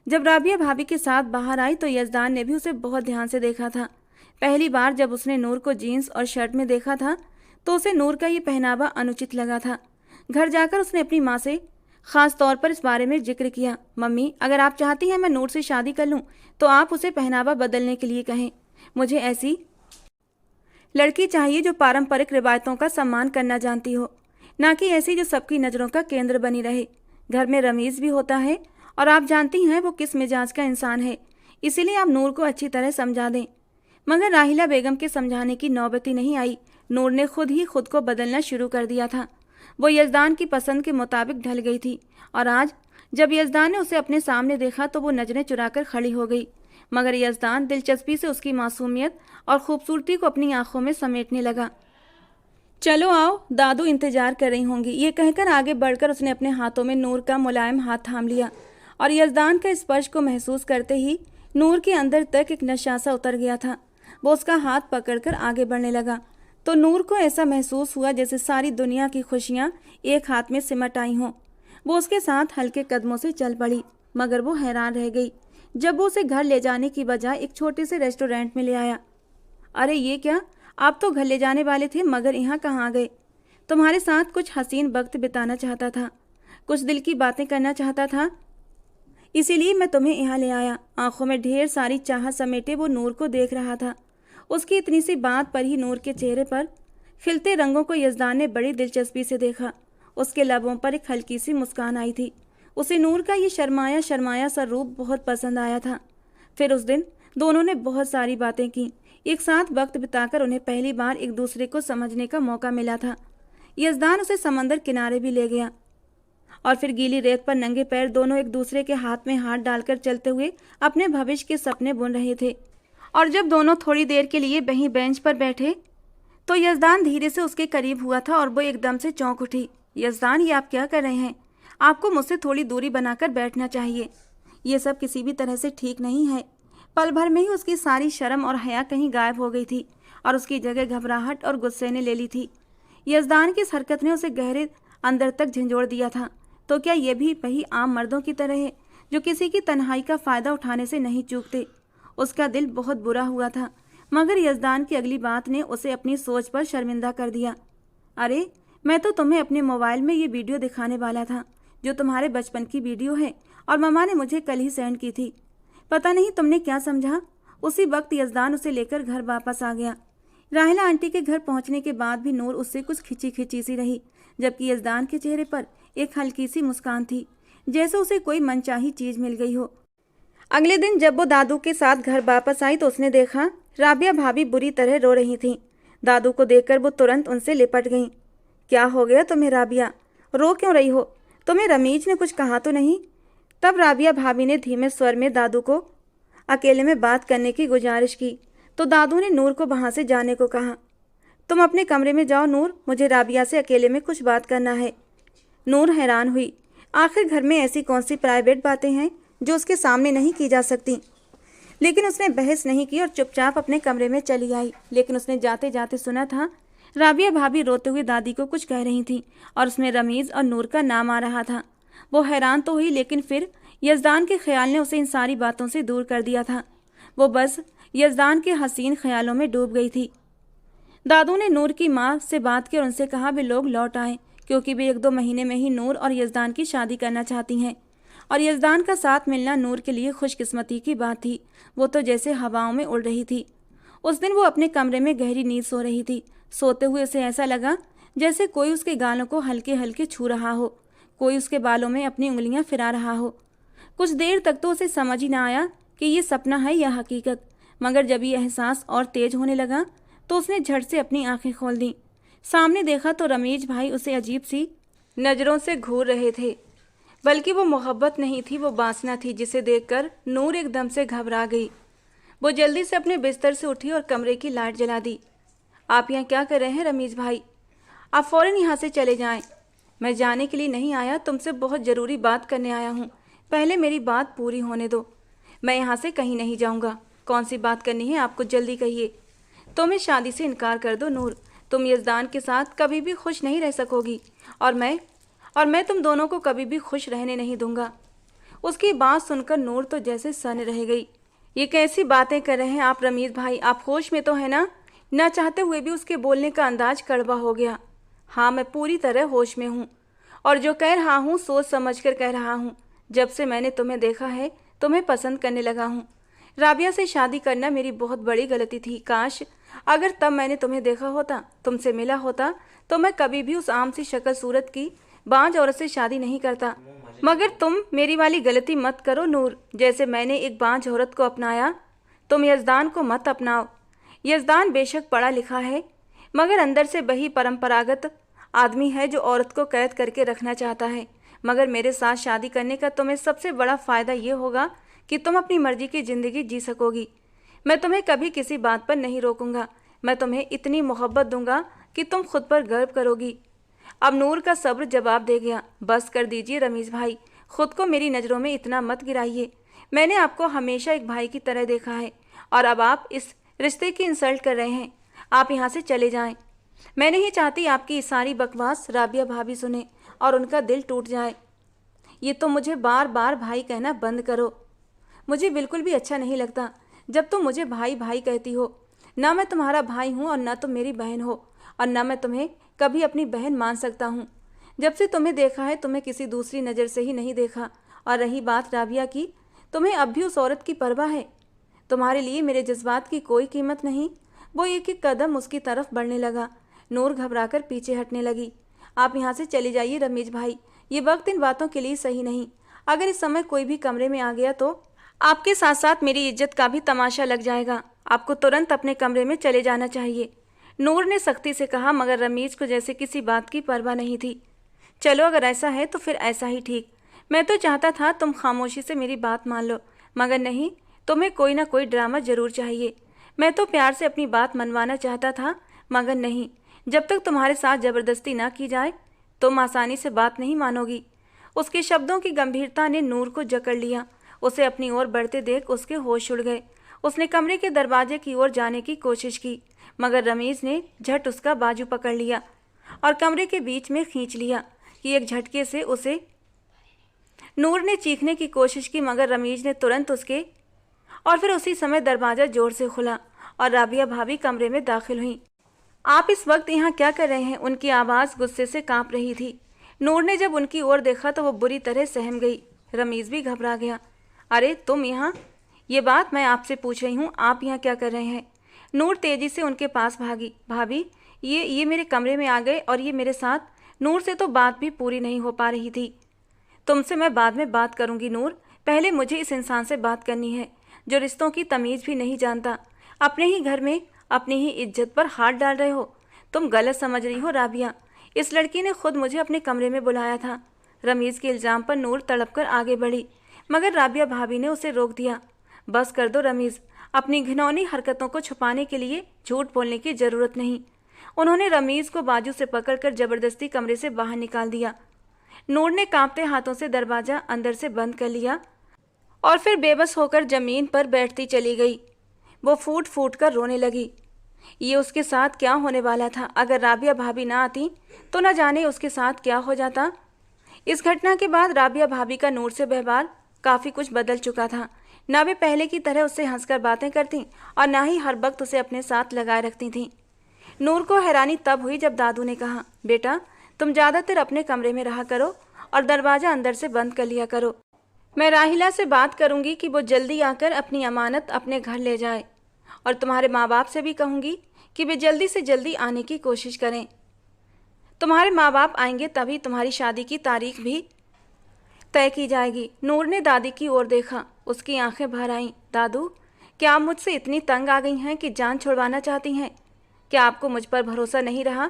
जब राबिया भाभी के साथ बाहर आई तो यजदान ने भी उसे बहुत ध्यान से देखा था। पहली बार जब उसने नूर को जीन्स और शर्ट में देखा था तो उसे नूर का ये पहनावा अनुचित लगा था। घर जाकर उसने अपनी माँ से ख़ास तौर पर इस बारे में जिक्र किया, मम्मी अगर आप चाहती हैं मैं नूर से शादी कर लूँ तो आप उसे पहनावा बदलने के लिए कहें। मुझे ऐसी लड़की चाहिए जो पारंपरिक रिवायतों का सम्मान करना जानती हो, ना कि ऐसी जो सबकी नज़रों का केंद्र बनी रहे। घर में रमीज़ भी होता है और आप जानती हैं वो किस मिजाज का इंसान है, इसीलिए आप नूर को अच्छी तरह समझा दें। मगर राहिला बेगम के समझाने की नौबत ही नहीं आई। नूर ने खुद ही खुद को बदलना शुरू कर दिया था। वो यजदान की पसंद के मुताबिक ढल गई थी और आज जब यजदान ने उसे अपने सामने देखा तो वो नजरें चुराकर खड़ी हो गई। मगर यजदान दिलचस्पी से उसकी मासूमियत और खूबसूरती को अपनी आंखों में समेटने लगा। चलो आओ, दादू इंतजार कर रही होंगी। ये कहकर आगे बढ़कर उसने अपने हाथों में नूर का मुलायम हाथ थाम लिया और यजदान का स्पर्श को महसूस करते ही नूर के अंदर तक एक नशा सा उतर गया था। वो उसका हाथ पकड़कर आगे बढ़ने लगा तो नूर को ऐसा महसूस हुआ जैसे सारी दुनिया की खुशियाँ एक हाथ में सिमट आई हों। वो उसके साथ हल्के कदमों से चल पड़ी, मगर वो हैरान रह गई जब वो उसे घर ले जाने की बजाय एक छोटे से रेस्टोरेंट में ले आया। अरे ये क्या, आप तो घर ले जाने वाले थे मगर यहाँ कहाँ आ गए? तुम्हारे साथ कुछ हसीन वक्त बिताना चाहता था, कुछ दिल की बातें करना चाहता था, इसीलिए मैं तुम्हें यहाँ ले आया। आंखों में ढेर सारी चाहत समेटे वो नूर को देख रहा था। उसकी इतनी सी बात पर ही नूर के चेहरे पर खिलते रंगों को यजदान ने बड़ी दिलचस्पी से देखा। उसके लबों पर एक हल्की सी मुस्कान आई थी। उसे नूर का ये शर्माया शर्माया सा रूप बहुत पसंद आया था। फिर उस दिन दोनों ने बहुत सारी बातें की। एक साथ वक्त बिताकर उन्हें पहली बार एक दूसरे को समझने का मौका मिला था। यजदान उसे समंदर किनारे भी ले गया और फिर गीली रेत पर नंगे पैर दोनों एक दूसरे के हाथ में हाथ डालकर चलते हुए अपने भविष्य के सपने बुन रहे थे। और जब दोनों थोड़ी देर के लिए वहीं बेंच पर बैठे तो यजदान धीरे से उसके करीब हुआ था और वो एकदम से चौंक उठी। यजदान, ये आप क्या कर रहे हैं? आपको मुझसे थोड़ी दूरी बनाकर बैठना चाहिए। ये सब किसी भी तरह से ठीक नहीं है। पल भर में ही उसकी सारी शर्म और हया कहीं गायब हो गई थी और उसकी जगह घबराहट और गुस्से ने ले ली थी। यजदान की इस हरकत ने उसे गहरे अंदर तक झंझोड़ दिया था। तो क्या ये भी वही आम मर्दों की तरह है जो किसी की तन्हाई का फ़ायदा उठाने से नहीं चूकते? उसका दिल बहुत बुरा हुआ था, मगर यजदान की अगली बात ने उसे अपनी सोच पर शर्मिंदा कर दिया। अरे, मैं तो तुम्हें अपने मोबाइल में ये वीडियो दिखाने वाला था जो तुम्हारे बचपन की वीडियो है और मम्मा ने मुझे कल ही सेंड की थी। पता नहीं तुमने क्या समझा। उसी वक्त यजदान उसे लेकर घर वापस आ गया। राहिला आंटी के घर पहुंचने के बाद भी नूर उससे कुछ खिंची खिंची सी रही, जबकि यजदान के चेहरे पर एक हल्की सी मुस्कान थी, जैसे उसे कोई मनचाही चीज़ मिल गई हो। अगले दिन जब वो दादू के साथ घर वापस आई तो उसने देखा राबिया भाभी बुरी तरह रो रही थीं। दादू को देखकर वो तुरंत उनसे लिपट गईं। क्या हो गया तुम्हें राबिया, रो क्यों रही हो? तुम्हें रमीज ने कुछ कहा तो नहीं? तब राबिया भाभी ने धीमे स्वर में दादू को अकेले में बात करने की गुजारिश की तो दादू ने नूर को वहां से जाने को कहा। तुम अपने कमरे में जाओ नूर, मुझे राबिया से अकेले में कुछ बात करना है। नूर हैरान हुई। आखिर घर में ऐसी कौन सी प्राइवेट बातें हैं जो उसके सामने नहीं की जा सकती। लेकिन उसने बहस नहीं की और चुपचाप अपने कमरे में चली आई। लेकिन उसने जाते जाते सुना था राबिया भाभी रोते हुए दादी को कुछ कह रही थी और उसमें रमीज और नूर का नाम आ रहा था। वो हैरान तो हुई, लेकिन फिर यजदान के ख्याल ने उसे इन सारी बातों से दूर कर दिया था। वो बस यजदान के हसीन ख्यालों में डूब गई थी। दादू ने नूर की माँ से बात की और उनसे कहा वे लोग लौट आए, क्योंकि वे 1-2 महीने में ही नूर और यजदान की शादी करना चाहती हैं। और यजदान का साथ मिलना नूर के लिए खुशकिस्मती की बात थी। वो तो जैसे हवाओं में उड़ रही थी। उस दिन वो अपने कमरे में गहरी नींद सो रही थी। सोते हुए उसे ऐसा लगा जैसे कोई उसके गालों को हल्के हल्के छू रहा हो, कोई उसके बालों में अपनी उंगलियां फिरा रहा हो। कुछ देर तक तो उसे समझ ही ना आया कि ये सपना है या हकीकत, मगर जब ये एहसास और तेज होने लगा तो उसने झट से अपनी आंखें खोल दी। सामने देखा तो रमीज भाई उसे अजीब सी नज़रों से घूर रहे थे। बल्कि वो मोहब्बत नहीं थी, वो वासना थी, जिसे देखकर नूर एकदम से घबरा गई। वो जल्दी से अपने बिस्तर से उठी और कमरे की लाइट जला दी। आप यहाँ क्या कर रहे हैं रमीज भाई? आप फ़ौरन यहाँ से चले जाएं। मैं जाने के लिए नहीं आया, तुमसे बहुत ज़रूरी बात करने आया हूँ। पहले मेरी बात पूरी होने दो। मैं यहाँ से कहीं नहीं जाऊँगा। कौन सी बात करनी है आपको, जल्दी कहिए। तुम्हें शादी से इनकार कर दो नूर, तुम यजदान के साथ कभी भी खुश नहीं रह सकोगी और मैं तुम दोनों को कभी भी खुश रहने नहीं दूंगा। उसकी बात सुनकर नूर तो जैसे सन रह गई। ये कैसी बातें कर रहे हैं आप रमीज भाई, आप होश में तो है ना? ना चाहते हुए भी उसके बोलने का अंदाज कड़वा हो गया। हाँ, मैं पूरी तरह होश में हूँ और जो कह रहा हूँ सोच समझ कर कह रहा हूँ। जब से मैंने तुम्हें देखा है तुम्हें पसंद करने लगा हूँ। राबिया से शादी करना मेरी बहुत बड़ी गलती थी। काश अगर तब मैंने तुम्हें देखा होता, तुमसे मिला होता, तो मैं कभी भी उस आम सी शक्ल सूरत की बांझ औरत से शादी नहीं करता। मगर तुम मेरी वाली गलती मत करो नूर। जैसे मैंने एक बांझ औरत को अपनाया, तुम यजदान को मत अपनाओ। यजदान बेशक पढ़ा लिखा है, मगर अंदर से वही परंपरागत आदमी है जो औरत को कैद करके रखना चाहता है। मगर मेरे साथ शादी करने का तुम्हें सबसे बड़ा फ़ायदा ये होगा कि तुम अपनी मर्जी की ज़िंदगी जी सकोगी। मैं तुम्हें कभी किसी बात पर नहीं रोकूंगा। मैं तुम्हें इतनी मोहब्बत दूंगा कि तुम खुद पर गर्व करोगी। अब नूर का सब्र जवाब दे गया। बस कर दीजिए रमीज भाई, खुद को मेरी नज़रों में इतना मत गिराइए। मैंने आपको हमेशा एक भाई की तरह देखा है और अब आप इस रिश्ते की इंसल्ट कर रहे हैं। आप यहाँ से चले जाएं। मैं नहीं चाहती आपकी सारी बकवास राबिया भाभी सुने और उनका दिल टूट जाए। ये तो मुझे बार बार भाई कहना बंद करो। मुझे बिल्कुल भी अच्छा नहीं लगता जब तुम मुझे भाई भाई कहती हो। ना मैं तुम्हारा भाई हूँ और ना तुम मेरी बहन हो, और ना मैं तुम्हें कभी अपनी बहन मान सकता हूँ। जब से तुम्हें देखा है तुम्हें किसी दूसरी नज़र से ही नहीं देखा। और रही बात राबिया की, तुम्हें अब भी उस औरत की परवाह है। तुम्हारे लिए मेरे जज्बात की कोई कीमत नहीं। वो एक एक कदम उसकी तरफ बढ़ने लगा। नूर घबराकर पीछे हटने लगी। आप यहाँ से चले जाइए रमीज भाई, ये वक्त इन बातों के लिए सही नहीं। अगर इस समय कोई भी कमरे में आ गया तो आपके साथ साथ मेरी इज्जत का भी तमाशा लग जाएगा। आपको तुरंत अपने कमरे में चले जाना चाहिए, नूर ने सख्ती से कहा। मगर रमीज को जैसे किसी बात की परवाह नहीं थी। चलो अगर ऐसा है तो फिर ऐसा ही ठीक। मैं तो चाहता था तुम खामोशी से मेरी बात मान लो, मगर नहीं, तुम्हें कोई ना कोई ड्रामा जरूर चाहिए। मैं तो प्यार से अपनी बात मनवाना चाहता था, मगर नहीं, जब तक तुम्हारे साथ ज़बरदस्ती ना की जाए तुम आसानी से बात नहीं मानोगी। उसके शब्दों की गंभीरता ने नूर को जकड़ लिया। उसे अपनी ओर बढ़ते देख उसके होश उड़ गए। उसने कमरे के दरवाजे की ओर जाने की कोशिश की, मगर रमीज ने झट उसका बाजू पकड़ लिया और कमरे के बीच में खींच लिया कि एक झटके से उसे। नूर ने चीखने की कोशिश की, मगर रमीज ने तुरंत उसके और फिर उसी समय दरवाज़ा जोर से खुला और राबिया भाभी कमरे में दाखिल हुई। आप इस वक्त यहाँ क्या कर रहे हैं? उनकी आवाज़ गुस्से से कांप रही थी। नूर ने जब उनकी ओर देखा तो वो बुरी तरह सहम गई। रमीज भी घबरा गया। अरे तुम यहाँ? ये बात मैं आपसे पूछ रही हूँ, आप यहाँ क्या कर रहे हैं? नूर तेजी से उनके पास भागी। भाभी, ये मेरे कमरे में आ गए और ये मेरे साथ। नूर से तो बात भी पूरी नहीं हो पा रही थी। तुमसे मैं बाद में बात करूँगी नूर, पहले मुझे इस इंसान से बात करनी है जो रिश्तों की तमीज़ भी नहीं जानता। अपने ही घर में अपनी ही इज्जत पर हाथ डाल रहे हो। तुम गलत समझ रही हो राबिया। इस लड़की ने खुद मुझे अपने कमरे में बुलाया था। रमीज़ के इल्ज़ाम पर नूर तड़प कर आगे बढ़ी, मगर राबिया भाभी ने उसे रोक दिया। बस कर दो रमीज़, अपनी घिनौनी हरकतों को छुपाने के लिए झूठ बोलने की ज़रूरत नहीं। उन्होंने रमीज़ को बाजू से पकड़कर ज़बरदस्ती कमरे से बाहर निकाल दिया। नूर ने कांपते हाथों से दरवाज़ा अंदर से बंद कर लिया और फिर बेबस होकर ज़मीन पर बैठती चली गई। वो फूट फूट कर रोने लगी। ये उसके साथ क्या होने वाला था? अगर राबिया भाभी ना आती तो न जाने उसके साथ क्या हो जाता। इस घटना के बाद राबिया भाभी का नूर से व्यवहार काफ़ी कुछ बदल चुका था। ना वे पहले की तरह उससे हंसकर बातें करती और ना ही हर वक्त उसे अपने साथ लगाए रखती थीं। नूर को हैरानी तब हुई जब दादू ने कहा, बेटा तुम ज़्यादातर अपने कमरे में रहा करो और दरवाज़ा अंदर से बंद कर लिया करो। मैं राहिला से बात करूंगी कि वो जल्दी आकर अपनी अमानत अपने घर ले जाए, और तुम्हारे माँ बाप से भी कहूँगी कि वे जल्दी से जल्दी आने की कोशिश करें। तुम्हारे माँ बाप आएंगे तभी तुम्हारी शादी की तारीख भी तय की जाएगी। नूर ने दादी की ओर देखा, उसकी आंखें भर आईं। दादू, क्या आप मुझसे इतनी तंग आ गई हैं कि जान छुड़वाना चाहती हैं? क्या आपको मुझ पर भरोसा नहीं रहा?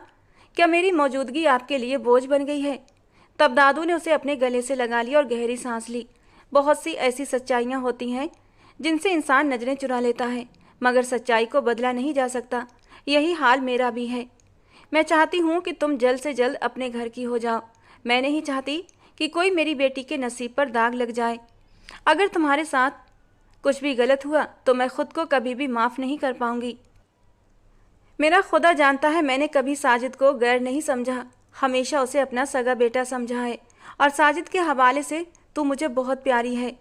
क्या मेरी मौजूदगी आपके लिए बोझ बन गई है? तब दादू ने उसे अपने गले से लगा लिया और गहरी सांस ली। बहुत सी ऐसी सच्चाइयाँ होती हैं जिनसे इंसान नजरें चुरा लेता है, मगर सच्चाई को बदला नहीं जा सकता। यही हाल मेरा भी है। मैं चाहती हूँ कि तुम जल्द से जल्द अपने घर की हो जाओ। मैं नहीं चाहती कि कोई मेरी बेटी के नसीब पर दाग लग जाए। अगर तुम्हारे साथ कुछ भी गलत हुआ तो मैं खुद को कभी भी माफ़ नहीं कर पाऊंगी। मेरा खुदा जानता है, मैंने कभी साजिद को गैर नहीं समझा, हमेशा उसे अपना सगा बेटा समझा है। और साजिद के हवाले से तू मुझे बहुत प्यारी है।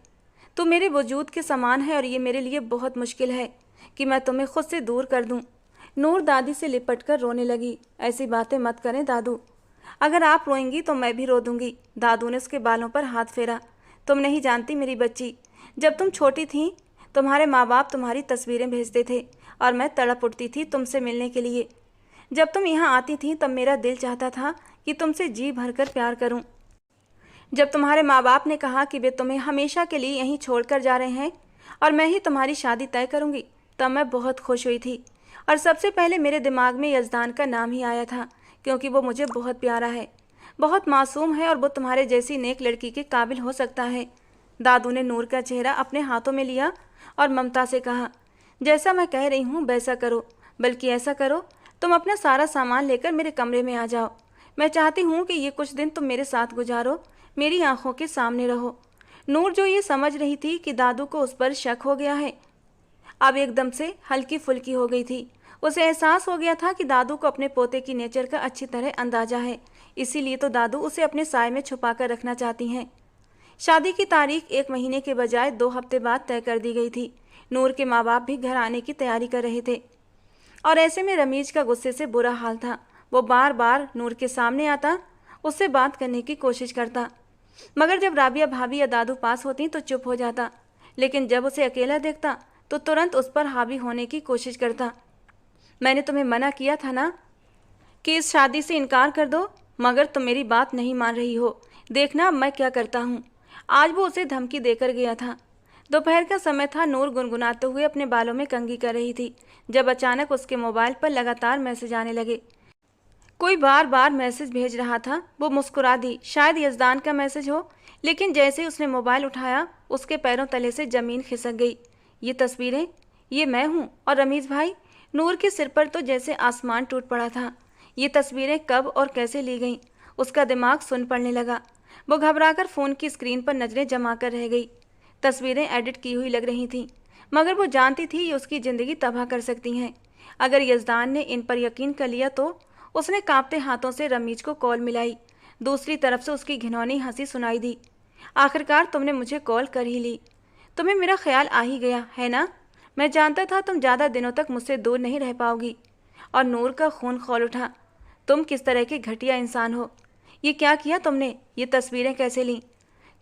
तू मेरे वजूद के समान है और ये मेरे लिए बहुत मुश्किल है कि मैं तुम्हें खुद से दूर कर दूं। नूर दादी से लिपट कर रोने लगी। ऐसी बातें मत करें दादू, अगर आप रोएंगी तो मैं भी रो दूंगी। दादू ने उसके बालों पर हाथ फेरा। तुम नहीं जानती मेरी बच्ची, जब तुम छोटी थी तुम्हारे माँ बाप तुम्हारी तस्वीरें भेजते थे और मैं तड़प उठती थी तुमसे मिलने के लिए। जब तुम यहाँ आती थी तब मेरा दिल चाहता था कि तुमसे जी भरकर प्यार करूं। जब तुम्हारे माँ बाप ने कहा कि वे तुम्हें हमेशा के लिए यहीं छोड़कर जा रहे हैं और मैं ही तुम्हारी शादी तय करूंगी, तब मैं बहुत खुश हुई थी। और सबसे पहले मेरे दिमाग में यज़दान का नाम ही आया था, क्योंकि वो मुझे बहुत प्यारा है, बहुत मासूम है और वो तुम्हारे जैसी नेक लड़की के काबिल हो सकता है। दादू ने नूर का चेहरा अपने हाथों में लिया और ममता से कहा, जैसा मैं कह रही हूँ वैसा करो, बल्कि ऐसा करो तुम अपना सारा सामान लेकर मेरे कमरे में आ जाओ। मैं चाहती हूँ कि ये कुछ दिन तुम मेरे साथ गुजारो, मेरी आंखों के सामने रहो। नूर, जो ये समझ रही थी कि दादू को उस पर शक हो गया है, अब एकदम से हल्की फुल्की हो गई थी। उसे एहसास हो गया था कि दादू को अपने पोते की नेचर का अच्छी तरह अंदाजा है, इसीलिए तो दादू उसे अपने साय में छुपा कर रखना चाहती हैं। शादी की तारीख 1 महीने के बजाय 2 हफ्ते बाद तय कर दी गई थी। नूर के माँ बाप भी घर आने की तैयारी कर रहे थे और ऐसे में रमीज का गुस्से से बुरा हाल था। वो बार बार नूर के सामने आता, उससे बात करने की कोशिश करता, मगर जब राबिया भाभी या दादू पास होती तो चुप हो जाता। लेकिन जब उसे अकेला देखता तो तुरंत उस पर हावी होने की कोशिश करता। मैंने तुम्हें मना किया था ना कि इस शादी से इनकार कर दो, मगर तुम मेरी बात नहीं मान रही हो। देखना अब मैं क्या करता हूँ। आज वो उसे धमकी देकर गया था। दोपहर का समय था। नूर गुनगुनाते हुए अपने बालों में कंघी कर रही थी जब अचानक उसके मोबाइल पर लगातार मैसेज आने लगे। कोई बार बार मैसेज भेज रहा था। वो मुस्कुरा दी, शायद यज़दान का मैसेज हो, लेकिन जैसे ही उसने मोबाइल उठाया उसके पैरों तले से ज़मीन खिसक गई। ये तस्वीरें, ये मैं हूँ और रमीज़ भाई। नूर के सिर पर तो जैसे आसमान टूट पड़ा था। ये तस्वीरें कब और कैसे ली गईं? उसका दिमाग सुन पड़ने लगा। वो घबराकर फ़ोन की स्क्रीन पर नज़रें जमा कर रह गई। तस्वीरें एडिट की हुई लग रही थीं, मगर वो जानती थी ये उसकी ज़िंदगी तबाह कर सकती हैं। अगर यज़दान ने इन पर यकीन कर लिया तो। उसने कांपते हाथों से रमीज को कॉल मिलाई। दूसरी तरफ से उसकी घिनौनी हंसी सुनाई दी। आखिरकार तुमने मुझे कॉल कर ही ली। तुम्हें मेरा ख्याल आ ही गया है ना? मैं जानता था तुम ज़्यादा दिनों तक मुझसे दूर नहीं रह पाओगी। और नूर का खून खौल उठा। तुम किस तरह के घटिया इंसान हो? ये क्या किया तुमने? ये तस्वीरें कैसे लीं?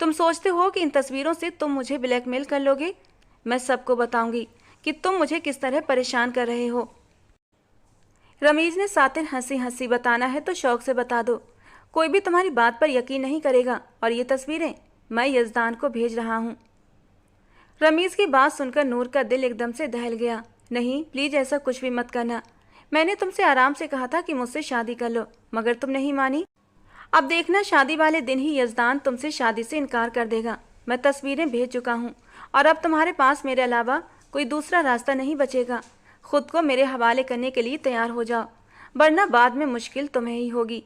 तुम सोचते हो कि इन तस्वीरों से तुम मुझे ब्लैकमेल कर लोगे? मैं सबको बताऊंगी कि तुम मुझे किस तरह परेशान कर रहे हो। रमीज ने सातिन हंसी हंसी, बताना है तो शौक से बता दो, कोई भी तुम्हारी बात पर यकीन नहीं करेगा। और ये तस्वीरें मैं यज़दान को भेज रहा हूँ। रमीज की बात सुनकर नूर का दिल एकदम से दहल गया। नहीं, प्लीज ऐसा कुछ भी मत करना। मैंने तुमसे आराम से कहा था कि मुझसे शादी कर लो, मगर तुम नहीं मानी। अब देखना, शादी वाले दिन ही यजदान तुमसे शादी से इनकार कर देगा। मैं तस्वीरें भेज चुका हूँ और अब तुम्हारे पास मेरे अलावा कोई दूसरा रास्ता नहीं बचेगा। खुद को मेरे हवाले करने के लिए तैयार हो जाओ, वरना बाद में मुश्किल तुम्हें ही होगी।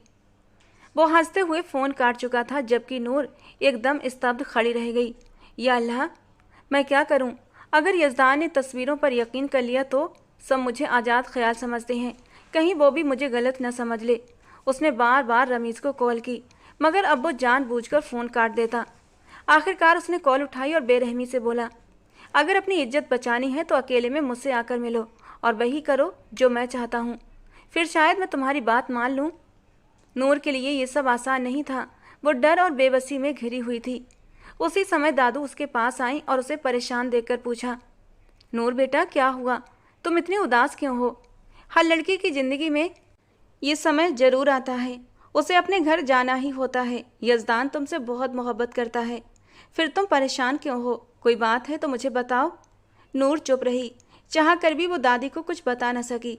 वो हंसते हुए फ़ोन काट चुका था, जबकि नूर एकदम स्तब्ध खड़ी रह गई। या अल्लाह, मैं क्या करूं? अगर यजदान ने तस्वीरों पर यकीन कर लिया तो सब मुझे आज़ाद ख्याल समझते हैं, कहीं वो भी मुझे गलत न समझ ले। उसने बार बार रमीज़ को कॉल की, मगर अब वो जानबूझकर फ़ोन काट देता। आखिरकार उसने कॉल उठाई और बेरहमी से बोला, अगर अपनी इज्जत बचानी है तो अकेले में मुझसे आकर मिलो और वही करो जो मैं चाहता हूँ, फिर शायद मैं तुम्हारी बात मान लूँ। नूर के लिए ये सब आसान नहीं था। वो डर और बेबसी में घिरी हुई थी। उसी समय दादू उसके पास आई और उसे परेशान देखकर पूछा, नूर बेटा, क्या हुआ? तुम इतनी उदास क्यों हो? हर लड़की की ज़िंदगी में ये समय ज़रूर आता है, उसे अपने घर जाना ही होता है। यजदान तुमसे बहुत मोहब्बत करता है, फिर तुम परेशान क्यों हो? कोई बात है तो मुझे बताओ। नूर चुप रही। चाह कर भी वो दादी को कुछ बता न सकी।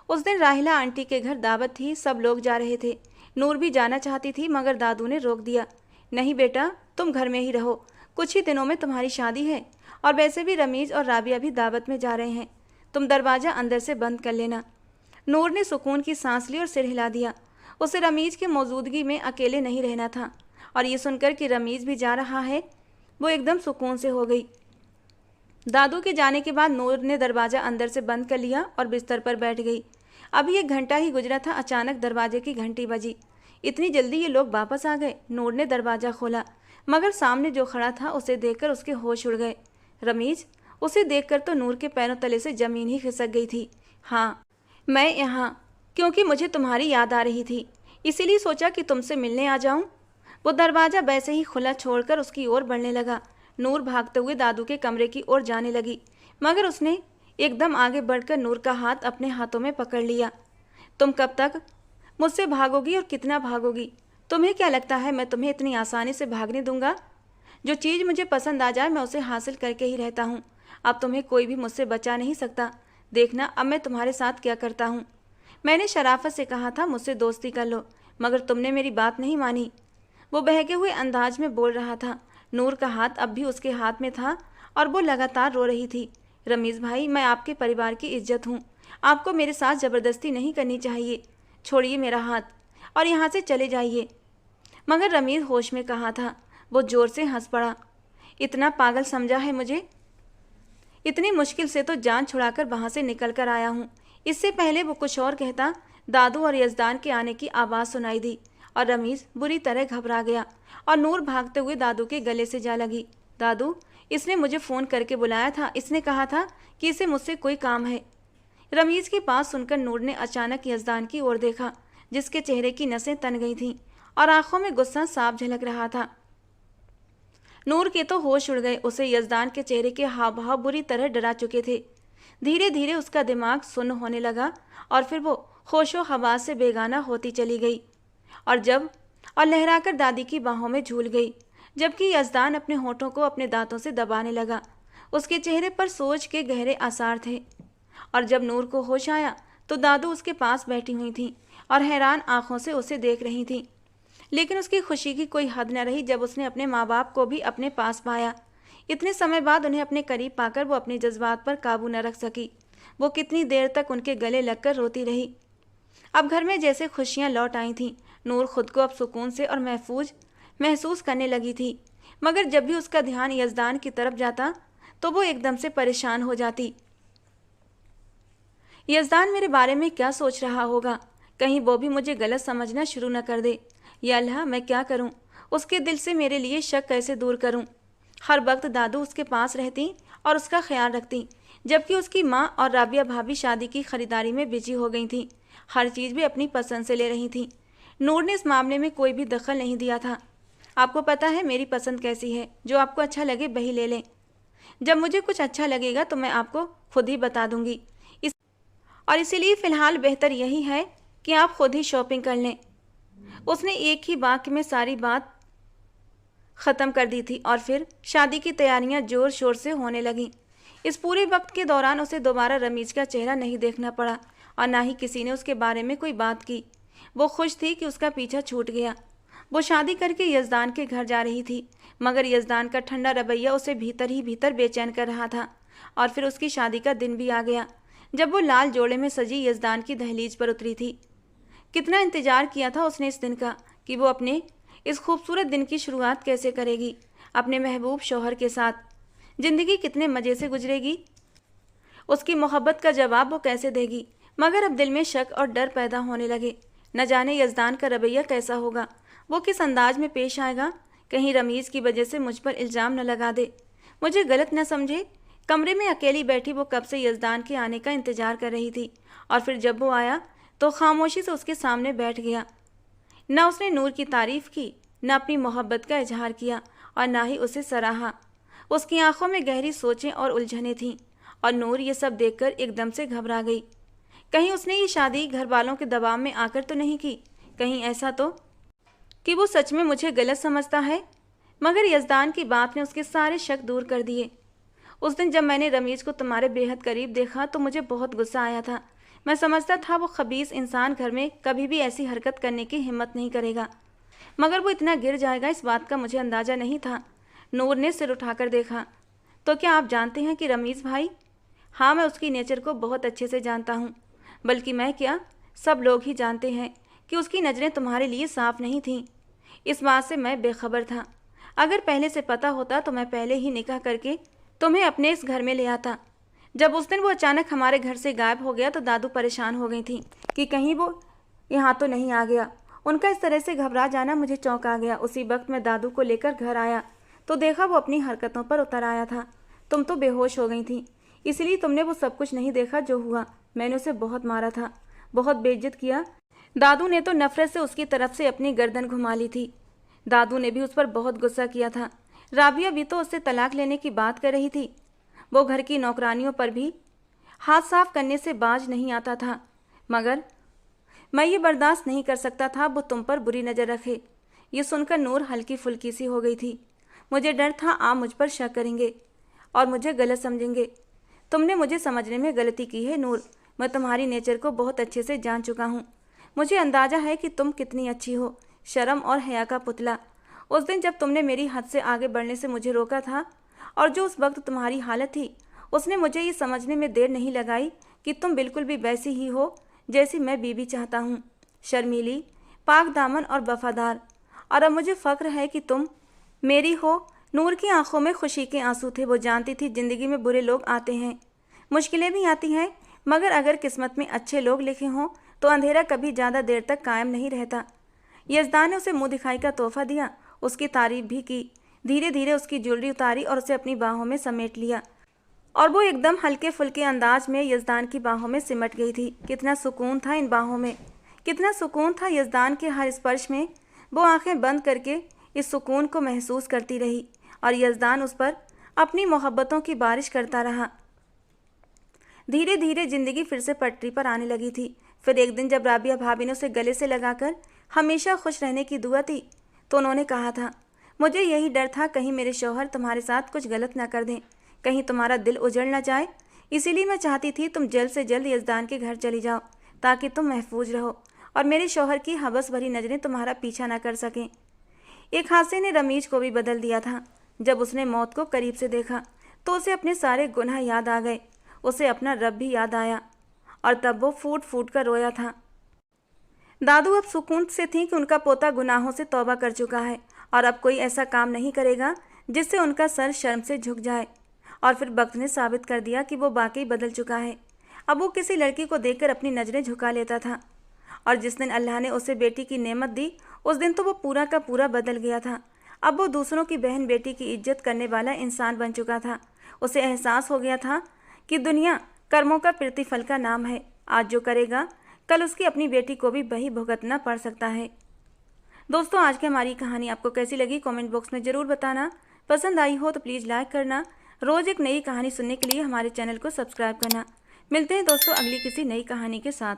उस दिन राहिला आंटी के घर दावत थी, सब लोग जा रहे थे। नूर भी जाना चाहती थी, मगर दादू ने रोक दिया। नहीं बेटा, तुम घर में ही रहो, कुछ ही दिनों में तुम्हारी शादी है, और वैसे भी रमीज़ और राबिया भी दावत में जा रहे हैं। तुम दरवाज़ा अंदर से बंद कर लेना। नूर ने सुकून की सांस ली और सिर हिला दिया। उसे रमीज़ की मौजूदगी में अकेले नहीं रहना था, और ये सुनकर कि रमीज़ भी जा रहा है, वो एकदम सुकून से हो गई। दादू के जाने के बाद नूर ने दरवाज़ा अंदर से बंद कर लिया और बिस्तर पर बैठ गई। अभी 1 घंटा ही गुजरा था, अचानक दरवाजे की घंटी बजी। इतनी जल्दी ये लोग वापस आ गए? नूर ने दरवाज़ा खोला, मगर सामने जो खड़ा था उसे देखकर उसके होश उड़ गए। रमीज़। उसे देखकर तो नूर के पैरों तले से ज़मीन ही खिसक गई थी। हाँ, मैं यहाँ क्योंकि मुझे तुम्हारी याद आ रही थी, इसीलिए सोचा कि तुमसे मिलने आ जाऊँ। वो दरवाज़ा वैसे ही खुला छोड़कर उसकी ओर बढ़ने लगा। नूर भागते हुए दादू के कमरे की ओर जाने लगी, मगर उसने एकदम आगे बढ़कर नूर का हाथ अपने हाथों में पकड़ लिया। तुम कब तक मुझसे भागोगी और कितना भागोगी? तुम्हें क्या लगता है मैं तुम्हें इतनी आसानी से भागने दूंगा? जो चीज़ मुझे पसंद आ जाए मैं उसे हासिल करके ही रहता हूँ। अब तुम्हें कोई भी मुझसे बचा नहीं सकता। देखना अब मैं तुम्हारे साथ क्या करता हूँ। मैंने शराफत से कहा था मुझसे दोस्ती कर लो, मगर तुमने मेरी बात नहीं मानी। वो बहके हुए अंदाज में बोल रहा था। नूर का हाथ अब भी उसके हाथ में था और वो लगातार रो रही थी। रमीज़ भाई, मैं आपके परिवार की इज्जत हूँ, आपको मेरे साथ ज़बरदस्ती नहीं करनी चाहिए। छोड़िए मेरा हाथ और यहाँ से चले जाइए। मगर रमीज़ होश में कहाँ था। वो ज़ोर से हंस पड़ा। इतना पागल समझा है मुझे? इतनी मुश्किल से तो जान छुड़ाकर वहाँ से निकल कर आया हूँ। इससे पहले वो कुछ और कहता, दादू और यजदान के आने की आवाज़ सुनाई दी और रमीज़ बुरी तरह घबरा गया और नूर भागते हुए दादू के गले से जा लगी। दादू, इसने मुझे फ़ोन करके बुलाया था, इसने कहा था कि इसे मुझसे कोई काम है। रमीज़ की बात सुनकर नूर ने अचानक यजदान की ओर देखा, जिसके चेहरे की नसें तन गई थीं और आंखों में गुस्सा साफ झलक रहा था। नूर के तो होश उड़ गए। उसे यजदान के चेहरे के हाव भाव बुरी तरह डरा चुके थे। धीरे धीरे उसका दिमाग सुन्न होने लगा और फिर वो होशो हवास से बेगाना होती चली गई और लहराकर दादी की बाहों में झूल गई, जबकि यजदान अपने होठों को अपने दांतों से दबाने लगा। उसके चेहरे पर सोच के गहरे आसार थे। और जब नूर को होश आया तो दादू उसके पास बैठी हुई थी और हैरान आंखों से उसे देख रही थी। लेकिन उसकी खुशी की कोई हद न रही जब उसने अपने माँ बाप को भी अपने पास पाया। इतने समय बाद उन्हें अपने करीब पाकर वो अपने जज्बात पर काबू न रख सकी। वो कितनी देर तक उनके गले लगकर रोती रही। अब घर में जैसे खुशियाँ लौट आई थीं। नूर खुद को अब सुकून से और महफूज महसूस करने लगी थी, मगर जब भी उसका ध्यान यजदान की तरफ जाता तो वो एकदम से परेशान हो जाती। यजदान मेरे बारे में क्या सोच रहा होगा? कहीं वो भी मुझे गलत समझना शुरू न कर दे। या अल्लाह, मैं क्या करूं? उसके दिल से मेरे लिए शक कैसे दूर करूं? हर वक्त दादू उसके पास रहती और उसका ख्याल रखती, जबकि उसकी माँ और राबिया भाभी शादी की खरीदारी में बिजी हो गई थीं। हर चीज़ भी अपनी पसंद से ले रही थीं। नूर ने इस मामले में कोई भी दखल नहीं दिया था। आपको पता है मेरी पसंद कैसी है, जो आपको अच्छा लगे वही ले लें। जब मुझे कुछ अच्छा लगेगा तो मैं आपको खुद ही बता दूंगी। इसीलिए फ़िलहाल बेहतर यही है कि आप खुद ही शॉपिंग कर लें। उसने एक ही वाक्य में सारी बात ख़त्म कर दी थी और फिर शादी की तैयारियां ज़ोर शोर से होने लगीं। इस पूरे वक्त के दौरान उसे दोबारा रमीज का चेहरा नहीं देखना पड़ा और ना ही किसी ने उसके बारे में कोई बात की। वो खुश थी कि उसका पीछा छूट गया। वो शादी करके यजदान के घर जा रही थी, मगर यजदान का ठंडा रवैया उसे भीतर ही भीतर बेचैन कर रहा था। और फिर उसकी शादी का दिन भी आ गया, जब वो लाल जोड़े में सजी यजदान की दहलीज पर उतरी थी। कितना इंतजार किया था उसने इस दिन का कि वो अपने इस खूबसूरत दिन की शुरुआत कैसे करेगी, अपने महबूब शौहर के साथ। जिंदगी कितने मज़े से गुजरेगी, उसकी मोहब्बत का जवाब वो कैसे देगी। मगर अब दिल में शक और डर पैदा होने लगे। न जाने यजदान का रवैया कैसा होगा, वो किस अंदाज में पेश आएगा। कहीं रमीज़ की वजह से मुझ पर इल्ज़ाम न लगा दे, मुझे गलत न समझे। कमरे में अकेली बैठी वो कब से यजदान के आने का इंतजार कर रही थी, और फिर जब वो आया तो खामोशी से उसके सामने बैठ गया। न उसने नूर की तारीफ़ की, न अपनी मोहब्बत का इजहार किया, और ना ही उसे सराहा। उसकी आंखों में गहरी सोचें और उलझनें थीं, और नूर ये सब देखकर एकदम से घबरा गई। कहीं उसने ये शादी घर वालों के दबाव में आकर तो नहीं की, कहीं ऐसा तो कि वो सच में मुझे गलत समझता है। मगर यजदान की बात ने उसके सारे शक दूर कर दिए। उस दिन जब मैंने रमीज़ को तुम्हारे बेहद करीब देखा तो मुझे बहुत गुस्सा आया था। मैं समझता था वो खबीस इंसान घर में कभी भी ऐसी हरकत करने की हिम्मत नहीं करेगा, मगर वो इतना गिर जाएगा इस बात का मुझे अंदाज़ा नहीं था। नूर ने सिर उठाकर देखा। तो क्या आप जानते हैं कि रमीज़ भाई? हाँ, मैं उसकी नेचर को बहुत अच्छे से जानता हूँ। बल्कि मैं क्या, सब लोग ही जानते हैं कि उसकी नज़रें तुम्हारे लिए साफ नहीं थीं। इस बात से मैं बेखबर था। अगर पहले से पता होता तो मैं पहले ही निकाह करके तुम्हें अपने इस घर में ले आता। जब उस दिन वो अचानक हमारे घर से गायब हो गया तो दादू परेशान हो गई थी कि कहीं वो यहाँ तो नहीं आ गया। उनका इस तरह से घबरा जाना मुझे चौंका गया। उसी वक्त मैं दादू को लेकर घर आया तो देखा वो अपनी हरकतों पर उतर आया था। तुम तो बेहोश हो गई थी, इसलिए तुमने वो सब कुछ नहीं देखा जो हुआ। मैंने उसे बहुत मारा था, बहुत बेइज्जत किया। दादू ने तो नफरत से उसकी तरफ से अपनी गर्दन घुमा ली थी। दादू ने भी उस पर बहुत गुस्सा किया था। राबिया भी तो उससे तलाक लेने की बात कर रही थी। वो घर की नौकरानियों पर भी हाथ साफ करने से बाज नहीं आता था, मगर मैं ये बर्दाश्त नहीं कर सकता था वो तुम पर बुरी नज़र रखे। ये सुनकर नूर हल्की फुल्की सी हो गई थी। मुझे डर था आप मुझ पर शक करेंगे और मुझे गलत समझेंगे। तुमने मुझे समझने में गलती की है नूर। मैं तुम्हारी नेचर को बहुत अच्छे से जान चुका हूँ। मुझे अंदाज़ा है कि तुम कितनी अच्छी हो, शर्म और हया का पुतला। उस दिन जब तुमने मेरी हद से आगे बढ़ने से मुझे रोका था, और जो उस वक्त तुम्हारी हालत थी, उसने मुझे ये समझने में देर नहीं लगाई कि तुम बिल्कुल भी वैसी ही हो जैसी मैं बीबी चाहता हूँ, शर्मीली, पाक दामन और वफादार। और अब मुझे फ़ख्र है कि तुम मेरी हो। नूर की आंखों में खुशी के आंसू थे। वो जानती थी ज़िंदगी में बुरे लोग आते हैं, मुश्किलें भी आती हैं, मगर अगर किस्मत में अच्छे लोग लिखे हों तो अंधेरा कभी ज़्यादा देर तक कायम नहीं रहता। यजदान ने उसे मुँह दिखाई का तोहफ़ा दिया, उसकी तारीफ भी की। धीरे धीरे उसकी ज्वेलरी उतारी और उसे अपनी बाहों में समेट लिया, और वो एकदम हल्के फुल्के अंदाज में यजदान की बाहों में सिमट गई थी। कितना सुकून था इन बाहों में, कितना सुकून था यजदान के हर स्पर्श में। वो आंखें बंद करके इस सुकून को महसूस करती रही, और यजदान उस पर अपनी मोहब्बतों की बारिश करता रहा। धीरे धीरे ज़िंदगी फिर से पटरी पर आने लगी थी। फिर एक दिन जब राबिया भाभी ने उसे गले से लगाकर हमेशा खुश रहने की दुआ दी, तो उन्होंने कहा था, मुझे यही डर था कहीं मेरे शौहर तुम्हारे साथ कुछ गलत ना कर दें, कहीं तुम्हारा दिल उजड़ ना जाए। इसीलिए मैं चाहती थी तुम जल्द से जल्द यजदान के घर चली जाओ, ताकि तुम महफूज रहो और मेरे शौहर की हवस भरी नज़रें तुम्हारा पीछा ना कर सकें। एक हादसे ने रमीज को भी बदल दिया था। जब उसने मौत को करीब से देखा तो उसे अपने सारे गुनाह याद आ गए, उसे अपना रब भी याद आया, और तब वो फूट फूट कर रोया था। दादू अब सुकून से थी कि उनका पोता गुनाहों से तौबा कर चुका है, और अब कोई ऐसा काम नहीं करेगा जिससे उनका सर शर्म से झुक जाए। और फिर वक्त ने साबित कर दिया कि वो वाकई बदल चुका है। अब वो किसी लड़की को देखकर अपनी नज़रें झुका लेता था, और जिस दिन अल्लाह ने उसे बेटी की नेमत दी उस दिन तो वो पूरा का पूरा बदल गया था। अब वो दूसरों की बहन बेटी की इज्जत करने वाला इंसान बन चुका था। उसे एहसास हो गया था कि दुनिया कर्मों का प्रतिफल का नाम है। आज जो करेगा कल उसकी अपनी बेटी को भी वही भुगतना पड़ सकता है। दोस्तों, आज की हमारी कहानी आपको कैसी लगी कमेंट बॉक्स में ज़रूर बताना। पसंद आई हो तो प्लीज़ लाइक करना। रोज़ एक नई कहानी सुनने के लिए हमारे चैनल को सब्सक्राइब करना। मिलते हैं दोस्तों अगली किसी नई कहानी के साथ।